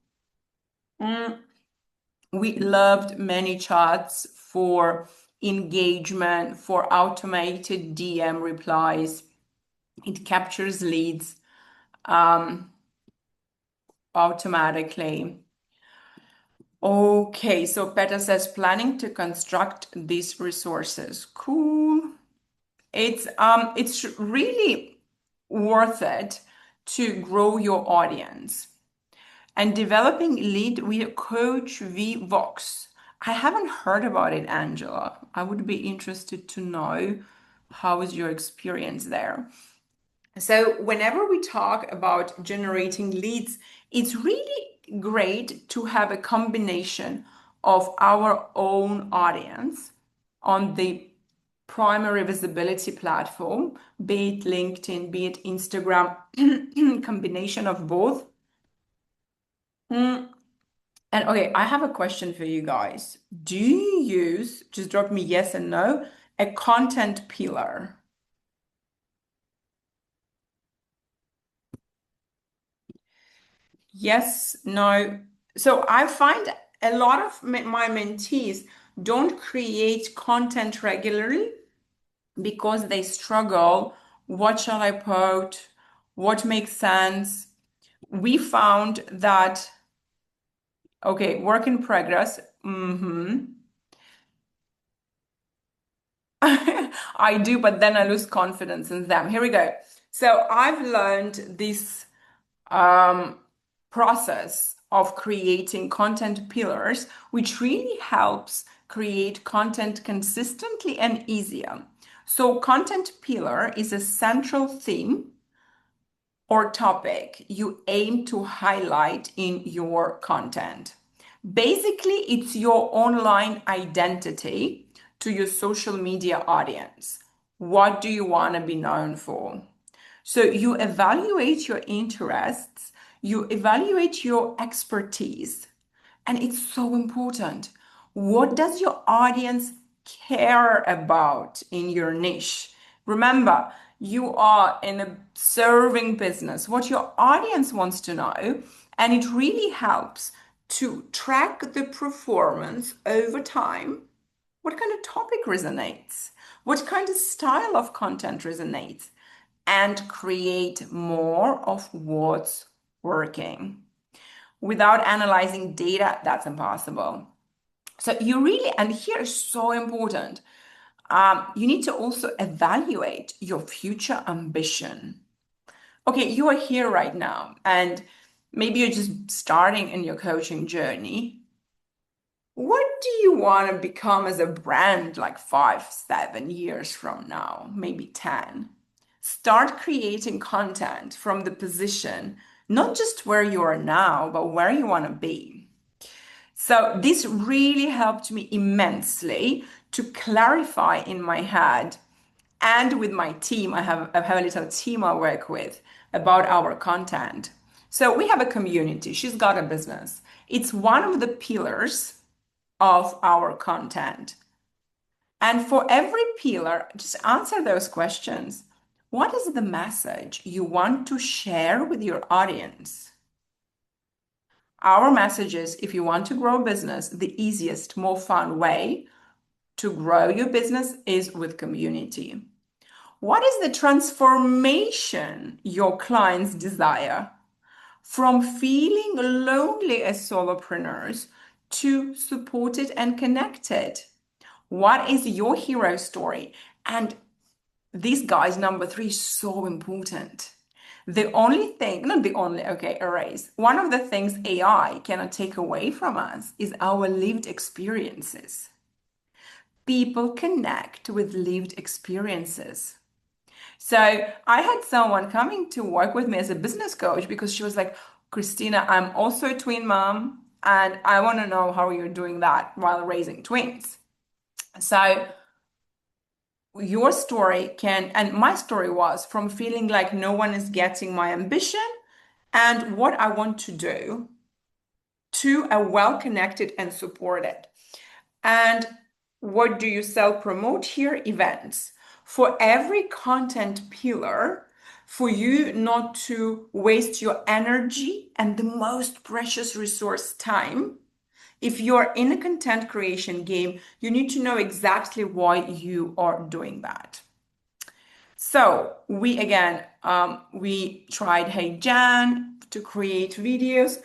We loved ManyChats for engagement, for automated DM replies. It captures leads automatically. Okay, so Peter says planning to construct these resources. Cool. It's really worth it to grow your audience. And developing lead with Coach V Vox. I haven't heard about it, Angela. I would be interested to know how is your experience there. So whenever we talk about generating leads, it's really great to have a combination of our own audience on the primary visibility platform, be it LinkedIn, be it Instagram, combination of both. And okay, I have a question for you guys. Do you use, just drop me yes and no, a content pillar? Yes, no. So I find a lot of my mentees don't create content regularly because they struggle. What shall I post? What makes sense? We found that, okay, work in progress. I do, but then I lose confidence in them. Here we go. So I've learned this process of creating content pillars, which really helps create content consistently and easier. So, content pillar is a central theme or topic you aim to highlight in your content. Basically, it's your online identity to your social media audience. What do you want to be known for? So you evaluate your interests, you evaluate your expertise, and it's so important. What does your audience care about in your niche? Remember, you are in a serving business, what your audience wants to know, and it really helps to track the performance over time. What kind of topic resonates? What kind of style of content resonates? And create more of what's working. Without analyzing data, that's impossible. So you really, and here is so important, you need to also evaluate your future ambition. Okay, you are here right now, and maybe you're just starting in your coaching journey. What do you want to become as a brand like 5, 7 years from now, maybe 10? Start creating content from the position, not just where you are now, but where you want to be. So this really helped me immensely to clarify in my head and with my team. I have a little team I work with about our content. So we have a community. She's got a business. It's one of the pillars of our content. And for every pillar, just answer those questions. What is the message you want to share with your audience? Our message is, if you want to grow a business, the easiest, more fun way to grow your business is with community. What is the transformation your clients desire from feeling lonely as solopreneurs to supported and connected? What is your hero story? And this, guys, number three is so important. The only thing, not the only, okay, erase. One of the things AI cannot take away from us is our lived experiences. People connect with lived experiences. So I had someone coming to work with me as a business coach because she was like, Kristina, I'm also a twin mom, and I want to know how you're doing that while raising twins. So your story can, and my story was from feeling like no one is getting my ambition and what I want to do to a well-connected and supported. And what do you self-promote here? Events. For every content pillar, for you not to waste your energy and the most precious resource, time. If you're in a content creation game, you need to know exactly why you are doing that. So we tried Hey Jan to create videos.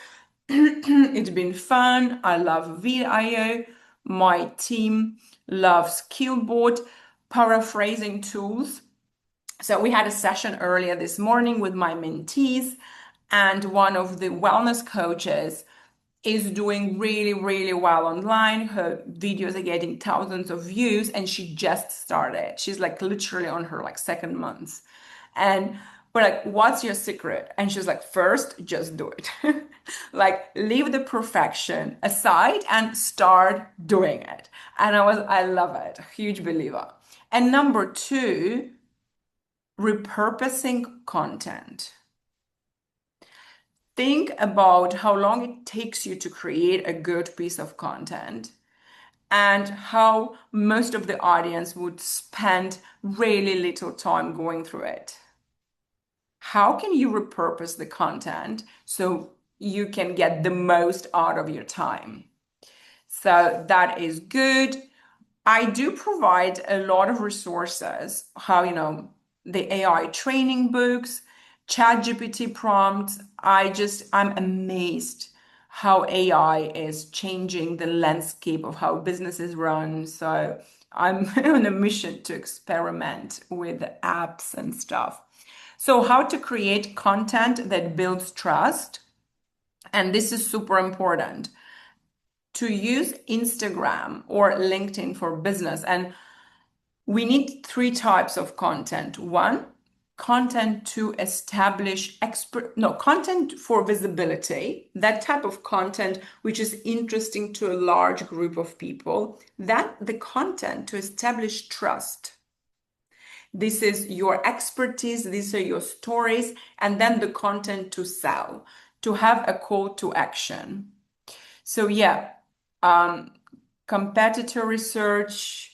It's been fun. I love VIO. My team loves Skillboard, paraphrasing tools. So we had a session earlier this morning with my mentees, and one of the wellness coaches is doing really, really well online. Her videos are getting thousands of views, and she just started. She's like literally on her like second month. And we're like, what's your secret? And she's like, first, just do it. Like, leave the perfection aside and start doing it. And I love it. Huge believer. And number two, repurposing content. Think about how long it takes you to create a good piece of content and how most of the audience would spend really little time going through it. How can you repurpose the content so you can get the most out of your time? So that is good. I do provide a lot of resources, the AI training books, ChatGPT prompts. I'm amazed how AI is changing the landscape of how businesses run. So I'm on a mission to experiment with apps and stuff. So how to create content that builds trust. And this is super important to use Instagram or LinkedIn for business. And we need three types of content. One, content to establish content for visibility, that type of content which is interesting to a large group of people. Then the content to establish trust. This is your expertise, these are your stories, and then the content to sell, to have a call to action. So yeah, competitor research,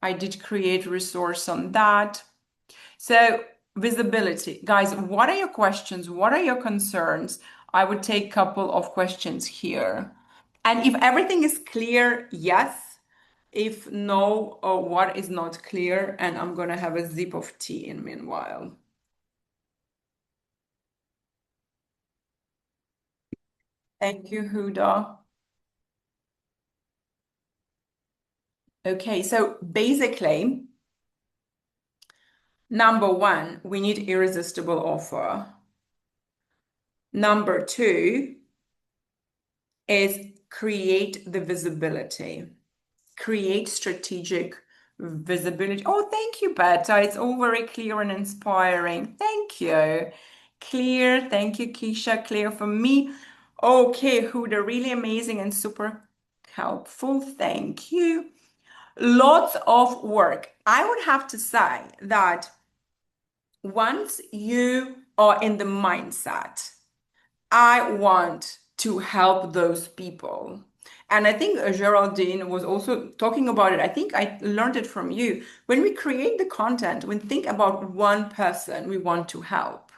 I did create a resource on that. So visibility, guys, what are your questions? What are your concerns? I would take a couple of questions here. And if everything is clear, yes. If no, or what is not clear, and I'm gonna have a sip of tea in meanwhile. Thank you, Huda. Okay, so basically, number one, we need irresistible offer. Number two is create the visibility. Create strategic visibility. Oh, thank you, Beta. It's all very clear and inspiring. Thank you. Clear. Thank you, Keisha. Clear for me. Okay, Huda, really amazing and super helpful. Thank you. Lots of work. I would have to say that once you are in the mindset, I want to help those people. And I think Geraldine was also talking about it. I think I learned it from you. When we create the content, we think about one person we want to help.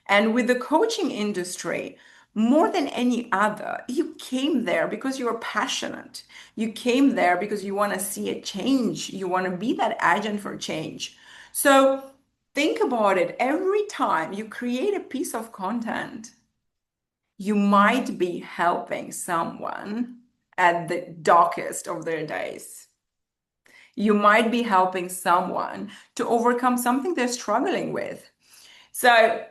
And with the coaching industry, more than any other, you came there because you're passionate. You came there because you want to see a change. You want to be that agent for change. So think about it. Every time you create a piece of content, you might be helping someone at the darkest of their days. You might be helping someone to overcome something they're struggling with. So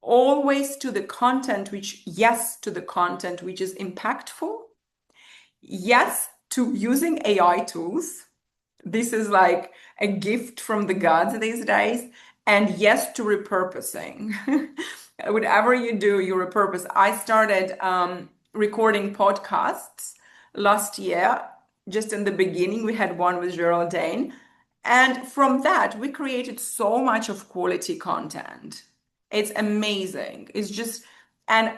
always to the content which, yes, to the content which is impactful. Yes, to using AI tools. This is like a gift from the gods these days. And yes, to repurposing. Whatever you do, you repurpose. I started recording podcasts last year. Just in the beginning, we had one with Geraldine. And from that, we created so much of quality content. It's amazing. It's just, and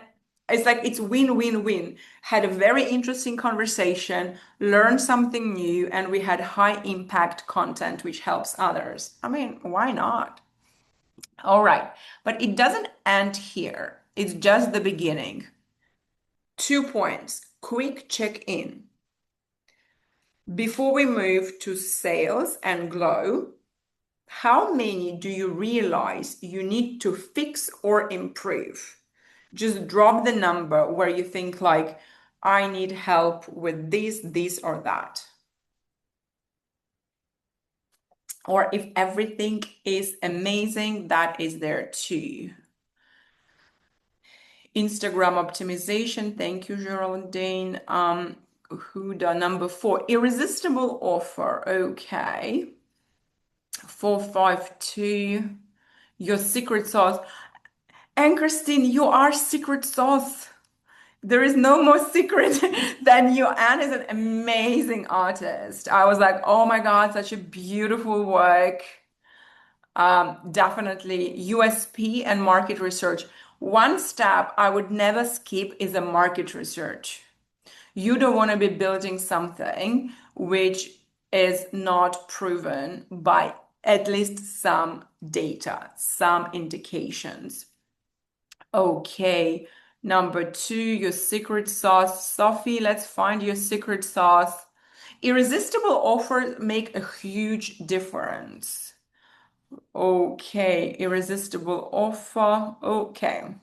it's like it's win-win-win. Had a very interesting conversation, learned something new, and we had high impact content which helps others. I mean, why not? All right, but it doesn't end here. It's just the beginning. 2 points, quick check-in. Before we move to sales and glow, how many do you realize you need to fix or improve? Just drop the number where you think like, I need help with this or that. Or if everything is amazing, that is there too. Instagram optimization. Thank you, Geraldine. Huda, number 4, irresistible offer. Okay. 452, your secret sauce. And Christine, you are secret sauce. There is no more secret than you. Anne is an amazing artist. I was like, oh my God, such a beautiful work. Definitely USP and market research. One step I would never skip is a market research. You don't want to be building something which is not proven by at least some data, some indications. Okay, number 2, your secret sauce. Sophie, let's find your secret sauce. Irresistible offers make a huge difference. Okay, irresistible offer. Okay.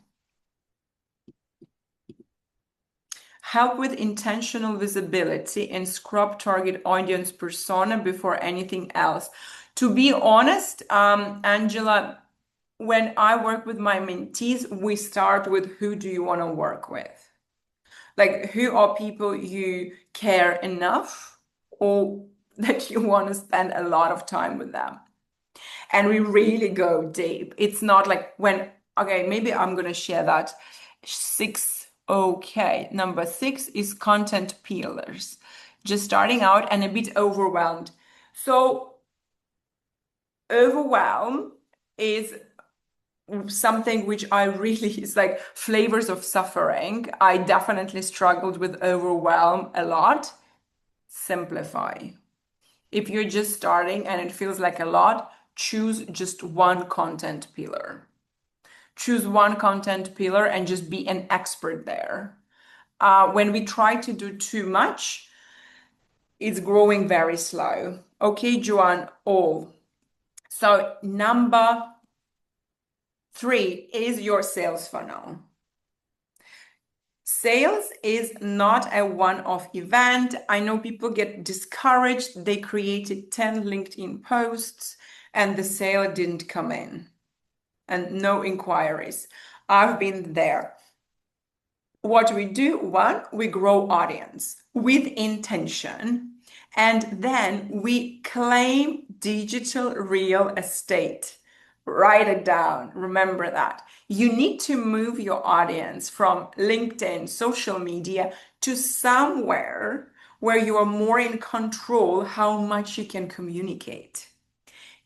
Help with intentional visibility and scrub target audience persona before anything else. To be honest, Angela, when I work with my mentees, we start with who do you want to work with? Like, who are people you care enough or that you want to spend a lot of time with them? And we really go deep. It's not like when, okay, maybe I'm going to share that. 6. Okay, number 6 is content peelers. Just starting out and a bit overwhelmed. So overwhelm is something which I really is like flavors of suffering. I definitely struggled with overwhelm a lot. Simplify. If you're just starting and it feels like a lot, choose just one content pillar. Choose one content pillar and just be an expert there. When we try to do too much, it's growing very slow. Okay, Joanne, all. So number 3 is your sales funnel. Sales is not a one-off event. I know people get discouraged. They created 10 LinkedIn posts and the sale didn't come in and no inquiries. I've been there. What we do, 1, we grow audience with intention, and then we claim digital real estate. Write it down. Remember that. You need to move your audience from LinkedIn, social media, to somewhere where you are more in control how much you can communicate.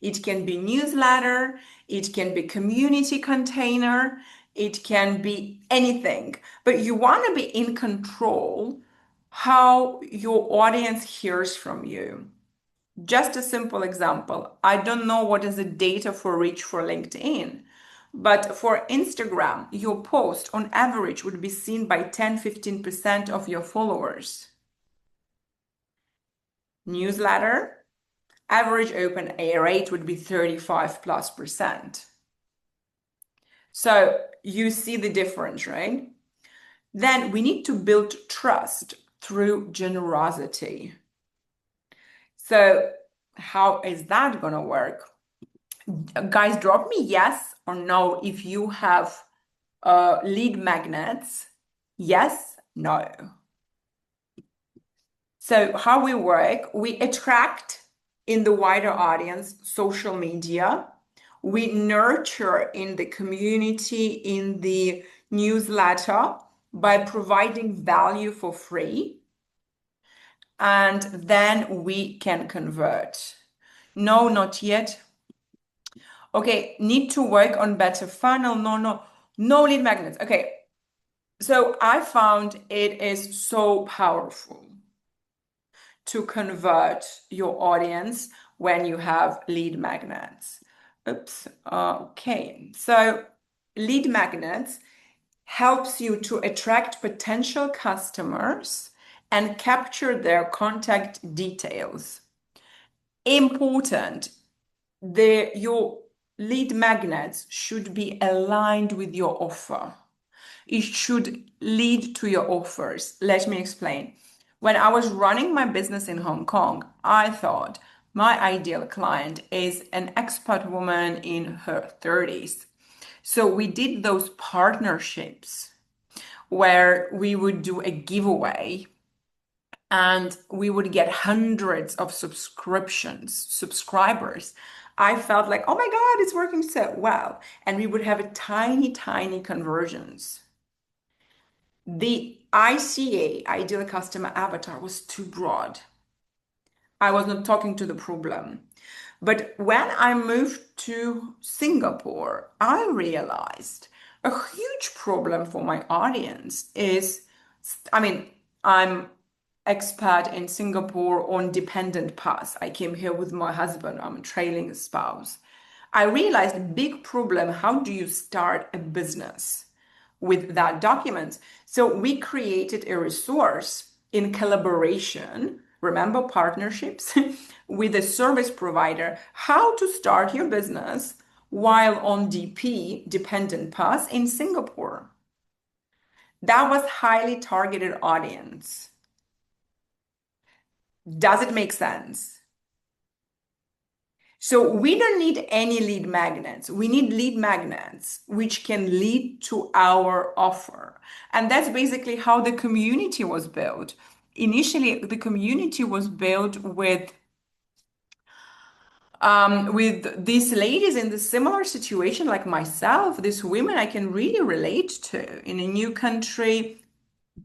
It can be newsletter, it can be community container, it can be anything, but you want to be in control how your audience hears from you. Just a simple example. I don't know what is the data for reach for LinkedIn, but for Instagram, your post on average would be seen by 10-15% of your followers. Newsletter, average open A rate would be 35+%. So you see the difference, right? Then we need to build trust through generosity. So how is that going to work? Guys, drop me yes or no if you have lead magnets. Yes, no. So how we work, we attract in the wider audience, social media. We nurture in the community, in the newsletter by providing value for free. And then we can convert. No, not yet. Okay, need to work on better funnel. No lead magnets. Okay, so I found it is so powerful to convert your audience when you have lead magnets. Oops. Okay, so lead magnets helps you to attract potential customers and capture their contact details. Important, your lead magnets should be aligned with your offer. It should lead to your offers. Let me explain. When I was running my business in Hong Kong, I thought my ideal client is an expat woman in her 30s. So we did those partnerships where we would do a giveaway and we would get hundreds of subscribers. I felt like, oh my God, it's working so well. And we would have a tiny, tiny conversions. The ICA, ideal customer avatar, was too broad. I was not talking to the problem. But when I moved to Singapore, I realized a huge problem for my audience is, I'm expat in Singapore on dependent pass. I came here with my husband. I'm a trailing spouse. I realized a big problem. How do you start a business with that document? So we created a resource in collaboration, remember partnerships, with a service provider, how to start your business while on DP, dependent pass, in Singapore. That was highly targeted audience. Does it make sense? So we don't need any lead magnets. We need lead magnets which can lead to our offer. And that's basically how the community was built. Initially, the community was built with these ladies in the similar situation like myself, these women I can really relate to in a new country,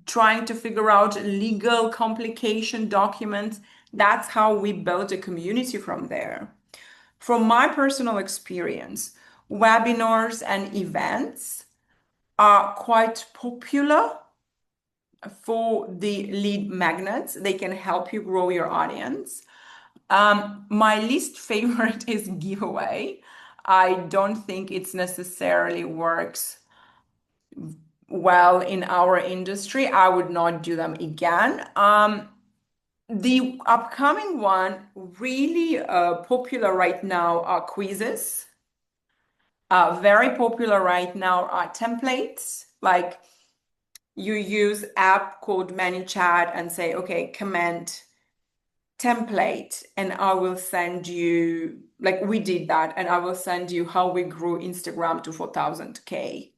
trying to figure out legal complication documents. That's how we built a community from there. From my personal experience, webinars and events are quite popular for the lead magnets. They can help you grow your audience. My least favorite is giveaway. I don't think it's necessarily works well in our industry. I would not do them again. The upcoming one, really popular right now, are quizzes. Very popular right now are templates. Like you use app called ManyChat and say, okay, comment template, and I will send you, like we did that, and I will send you how we grew Instagram to 4,000K.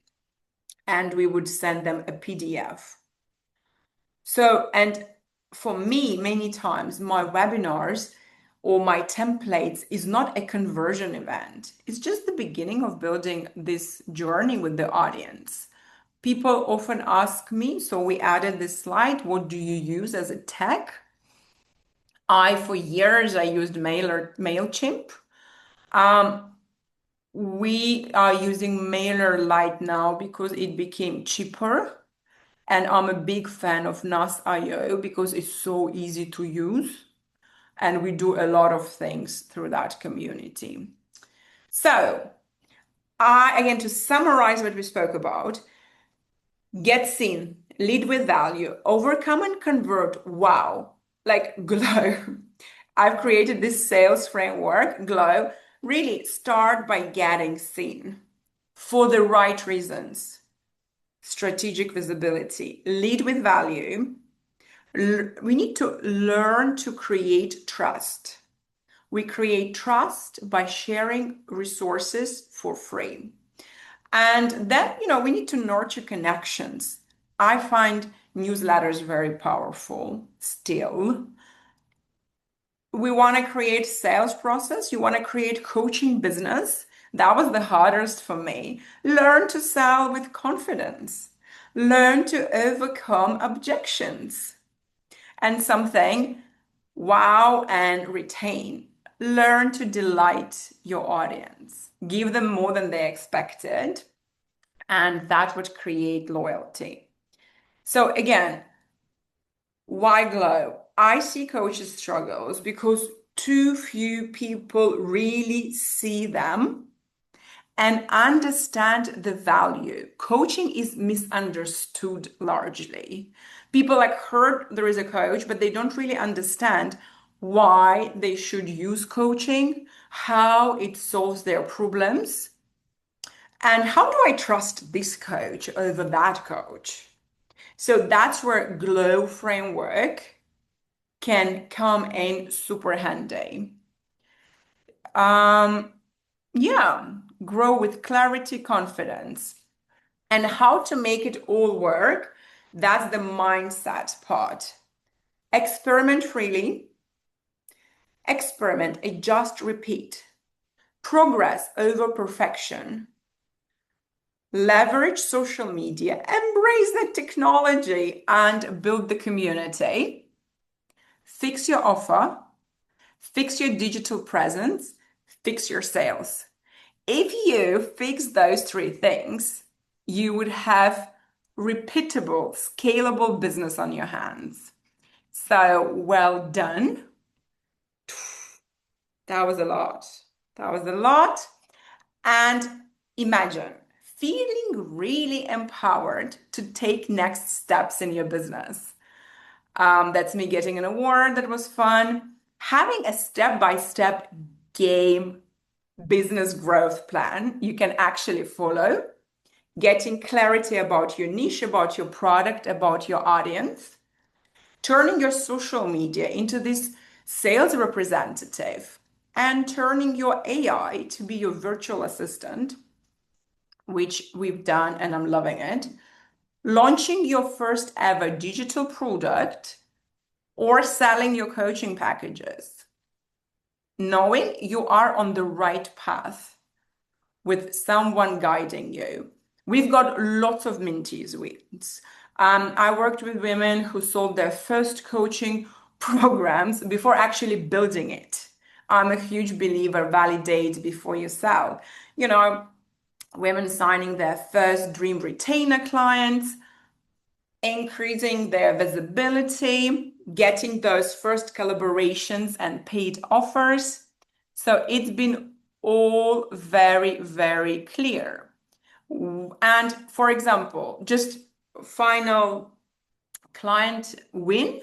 And we would send them a PDF. So, and for me, many times my webinars or my templates is not a conversion event. It's just the beginning of building this journey with the audience. People often ask me, so we added this slide, what do you use as a tech? For years, I used MailChimp. We are using MailerLite now because it became cheaper. And I'm a big fan of NAS.io because it's so easy to use. And we do a lot of things through that community. So, again, to summarize what we spoke about, get seen, lead with value, overcome and convert. Wow, like glow. I've created this sales framework, glow. Really start by getting seen for the right reasons. Strategic visibility, lead with value. We need to learn to create trust. We create trust by sharing resources for free. And then, we need to nurture connections. I find newsletters very powerful still. We want to create sales process. You want to create coaching business. That was the hardest for me. Learn to sell with confidence. Learn to overcome objections. And something, wow and retain. Learn to delight your audience. Give them more than they expected. And that would create loyalty. So again, why glow? I see coaches struggles because too few people really see them and understand the value. Coaching is misunderstood largely. People heard there is a coach, but they don't really understand why they should use coaching, how it solves their problems, and how do I trust this coach over that coach? So that's where Glow framework can come in super handy. Yeah, grow with clarity, confidence. And how to make it all work, that's the mindset part. Experiment freely. Experiment, adjust, repeat. Progress over perfection. Leverage social media, embrace the technology, and build the community. Fix your offer, fix your digital presence, fix your sales. If you fix those three things, you would have repeatable, scalable business on your hands. So well done. That was a lot. That was a lot. And imagine feeling really empowered to take next steps in your business. That's me getting an award. That was fun. Having a step-by-step game business growth plan you can actually follow. Getting clarity about your niche, about your product, about your audience. Turning your social media into this sales representative and turning your AI to be your virtual assistant, which we've done and I'm loving it. Launching your first ever digital product or selling your coaching packages. Knowing you are on the right path with someone guiding you. We've got lots of mentees wins. I worked with women who sold their first coaching programs before actually building it. I'm a huge believer, validate before you sell. Women signing their first dream retainer clients, increasing their visibility, getting those first collaborations and paid offers. So it's been all very, very clear. And for example, just final client win,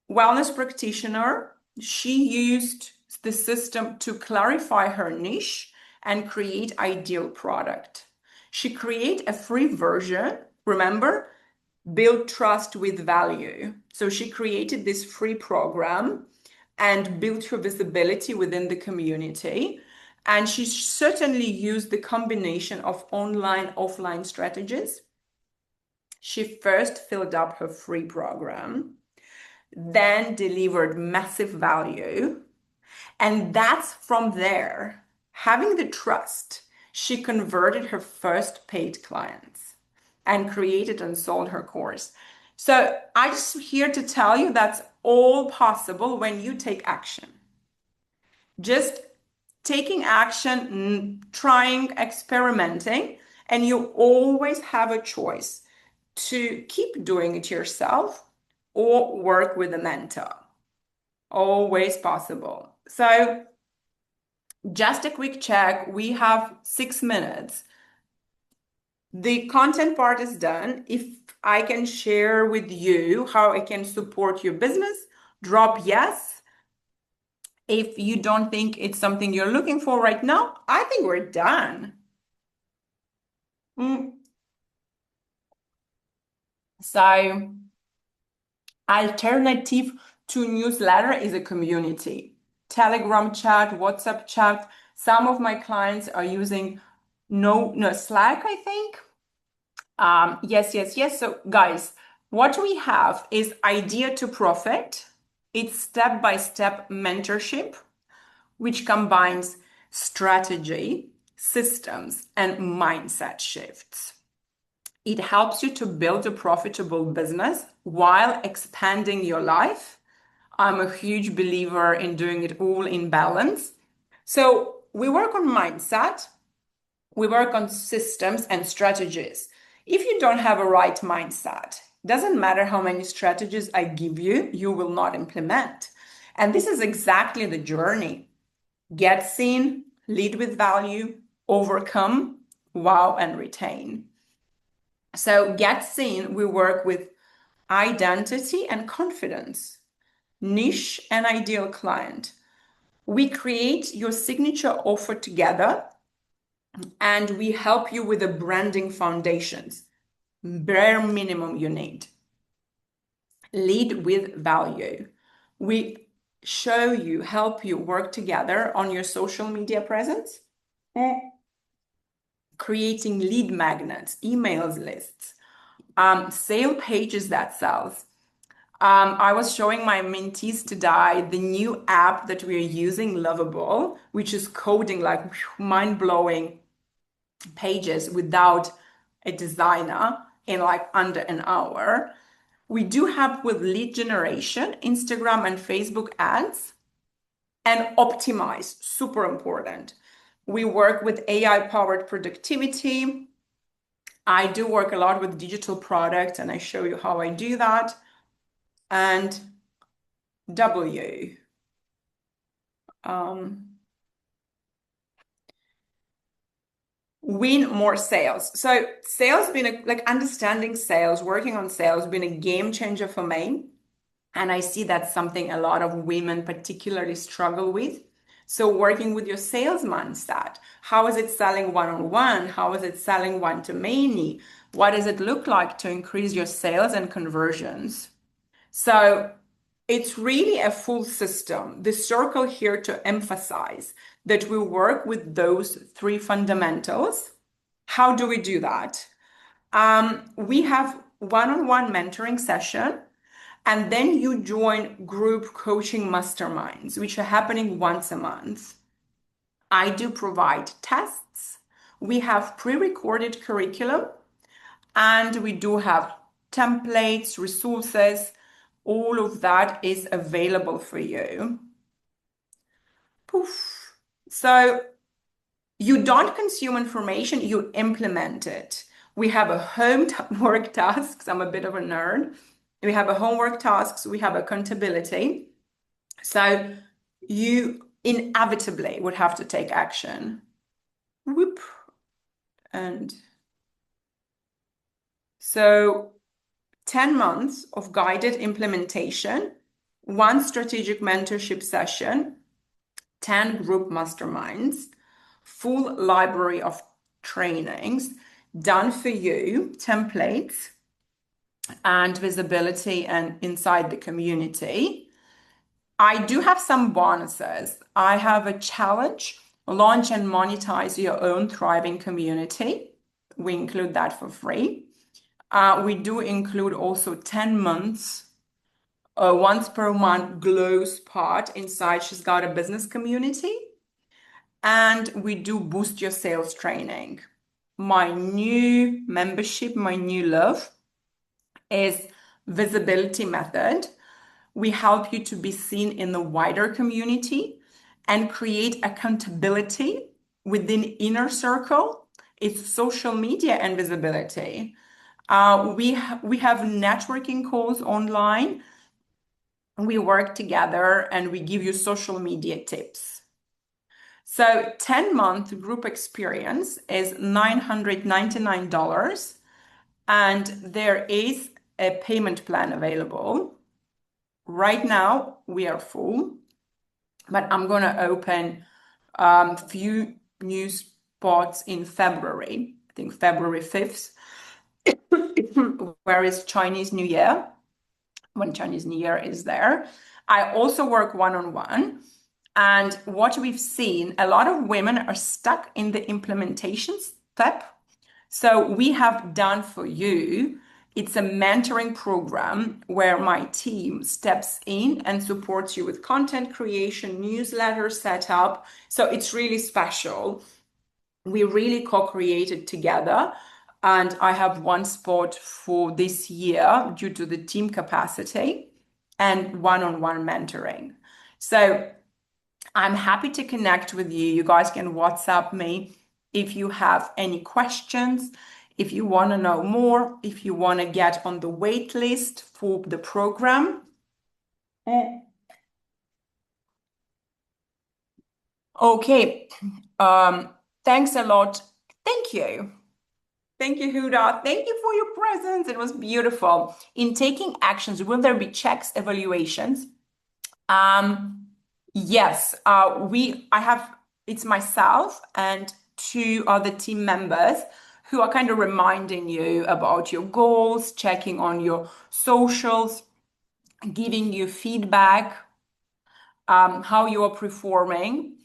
wellness practitioner, she used the system to clarify her niche and create ideal product. She create a free version, remember, build trust with value. So she created this free program and built her visibility within the community. And she certainly used the combination of online, offline strategies. She first filled up her free program, then delivered massive value, And that's from there, having the trust, she converted her first paid clients and created and sold her course. So I just here to tell you that's all possible when you take action. Just taking action, trying, experimenting, and you always have a choice to keep doing it yourself or work with a mentor. Always possible. So just a quick check. We have 6 minutes. The content part is done. If I can share with you how I can support your business, drop yes. If you don't think it's something you're looking for right now, I think we're done. So, alternative to newsletter is a community. Telegram chat, WhatsApp chat. Some of my clients are using Slack, I think. Yes. So, guys, what we have is idea to profit. It's step-by-step mentorship, which combines strategy, systems, and mindset shifts. It helps you to build a profitable business while expanding your life. I'm a huge believer in doing it all in balance. So we work on mindset, we work on systems and strategies. If you don't have a right mindset, doesn't matter how many strategies I give you, you will not implement. And this is exactly the journey. Get seen, lead with value, overcome, wow, and retain. So get seen, we work with identity and confidence, niche and ideal client. We create your signature offer together and we help you with the branding foundations, bare minimum you need. Lead with value. We show you, help you work together on your social media presence, creating lead magnets, emails lists, sale pages that sells. I was showing my mentees today the new app that we're using, Lovable, which is coding like mind-blowing pages without a designer in like under an hour. We do have with lead generation, Instagram and Facebook ads, and optimize, super important. We work with AI-powered productivity. I do work a lot with digital products and I show you how I do that. And W. Win more sales. So sales been like understanding sales, working on sales, been a game changer for me. And I see that's something a lot of women particularly struggle with. So working with your sales mindset, how is it selling one-on-one? How is it selling one-to-many? What does it look like to increase your sales and conversions? So it's really a full system. The circle here to emphasize that we work with those three fundamentals. How do we do that? We have one-on-one mentoring session, and then you join group coaching masterminds, which are happening once a month. I do provide tests. We have pre-recorded curriculum, and we do have templates, resources. All of that is available for you. Poof. So you don't consume information, you implement it. We have a homework tasks. I'm a bit of a nerd. We have a homework tasks. We have accountability. So you inevitably would have to take action. Whoop. And so 10 months of guided implementation, 1 strategic mentorship session, 10 group masterminds, full library of trainings done for you, templates and visibility and inside the community. I do have some bonuses. I have a challenge, launch and monetize your own thriving community. We include that for free. We do include also 10 months a once per month glow spot inside She's Got a Business community. And we do boost your sales training. My new membership, my new love is visibility method. We help you to be seen in the wider community and create accountability within inner circle. It's social media and visibility. We have networking calls online. We work together and we give you social media tips. So 10-month group experience is $999, and there is a payment plan available. Right now, we are full, but I'm going to open a few new spots in February, I think February 5th, where is Chinese New Year, when Chinese New Year is there. I also work one-on-one. And what we've seen, a lot of women are stuck in the implementation step. So we have done for you, it's a mentoring program where my team steps in and supports you with content creation, newsletter setup. So it's really special. We really co-created together. And I have one spot for this year due to the team capacity and one-on-one mentoring. So I'm happy to connect with you. You guys can WhatsApp me if you have any questions, if you want to know more, if you want to get on the wait list for the program. Okay. Thanks a lot. Thank you. Thank you, Huda. Thank you for your presence. It was beautiful. In taking actions, will there be checks, evaluations? Yes, it's myself and two other team members who are kind of reminding you about your goals, checking on your socials, giving you feedback, how you are performing,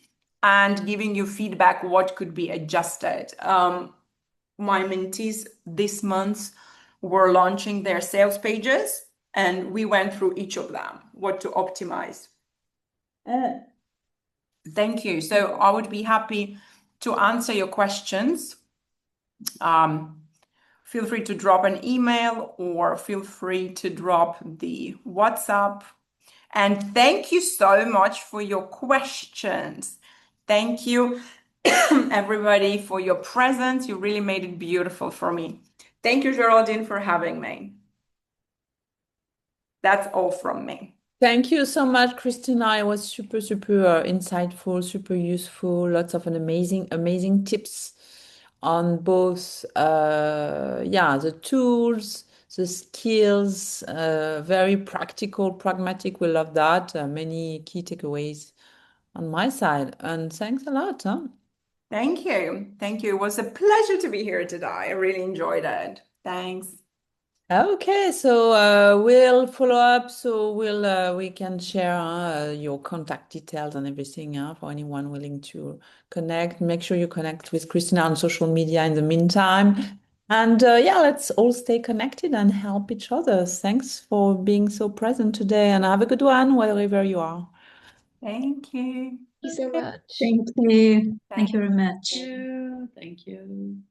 and giving you feedback what could be adjusted. My mentees this month were launching their sales pages, and we went through each of them, what to optimize. Thank you. So I would be happy to answer your questions. Feel free to drop an email or feel free to drop the WhatsApp. And thank you so much for your questions. Thank you, everybody, for your presence. You really made it beautiful for me. Thank you, Geraldine, for having me. That's all from me. Thank you so much, Kristina. It was super, super insightful, super useful. Lots of an amazing tips on both, the tools, the skills, very practical, pragmatic. We love that. Many key takeaways on my side. And thanks a lot. Thank you. Thank you. It was a pleasure to be here today. I really enjoyed it. Thanks. Okay, so we'll follow up. So we can share your contact details and everything for anyone willing to connect. Make sure you connect with Kristina on social media in the meantime. And let's all stay connected and help each other. Thanks for being so present today, and have a good one wherever you are. Thank you. Thank you so much. Thank you. Thank you very much. Thank you.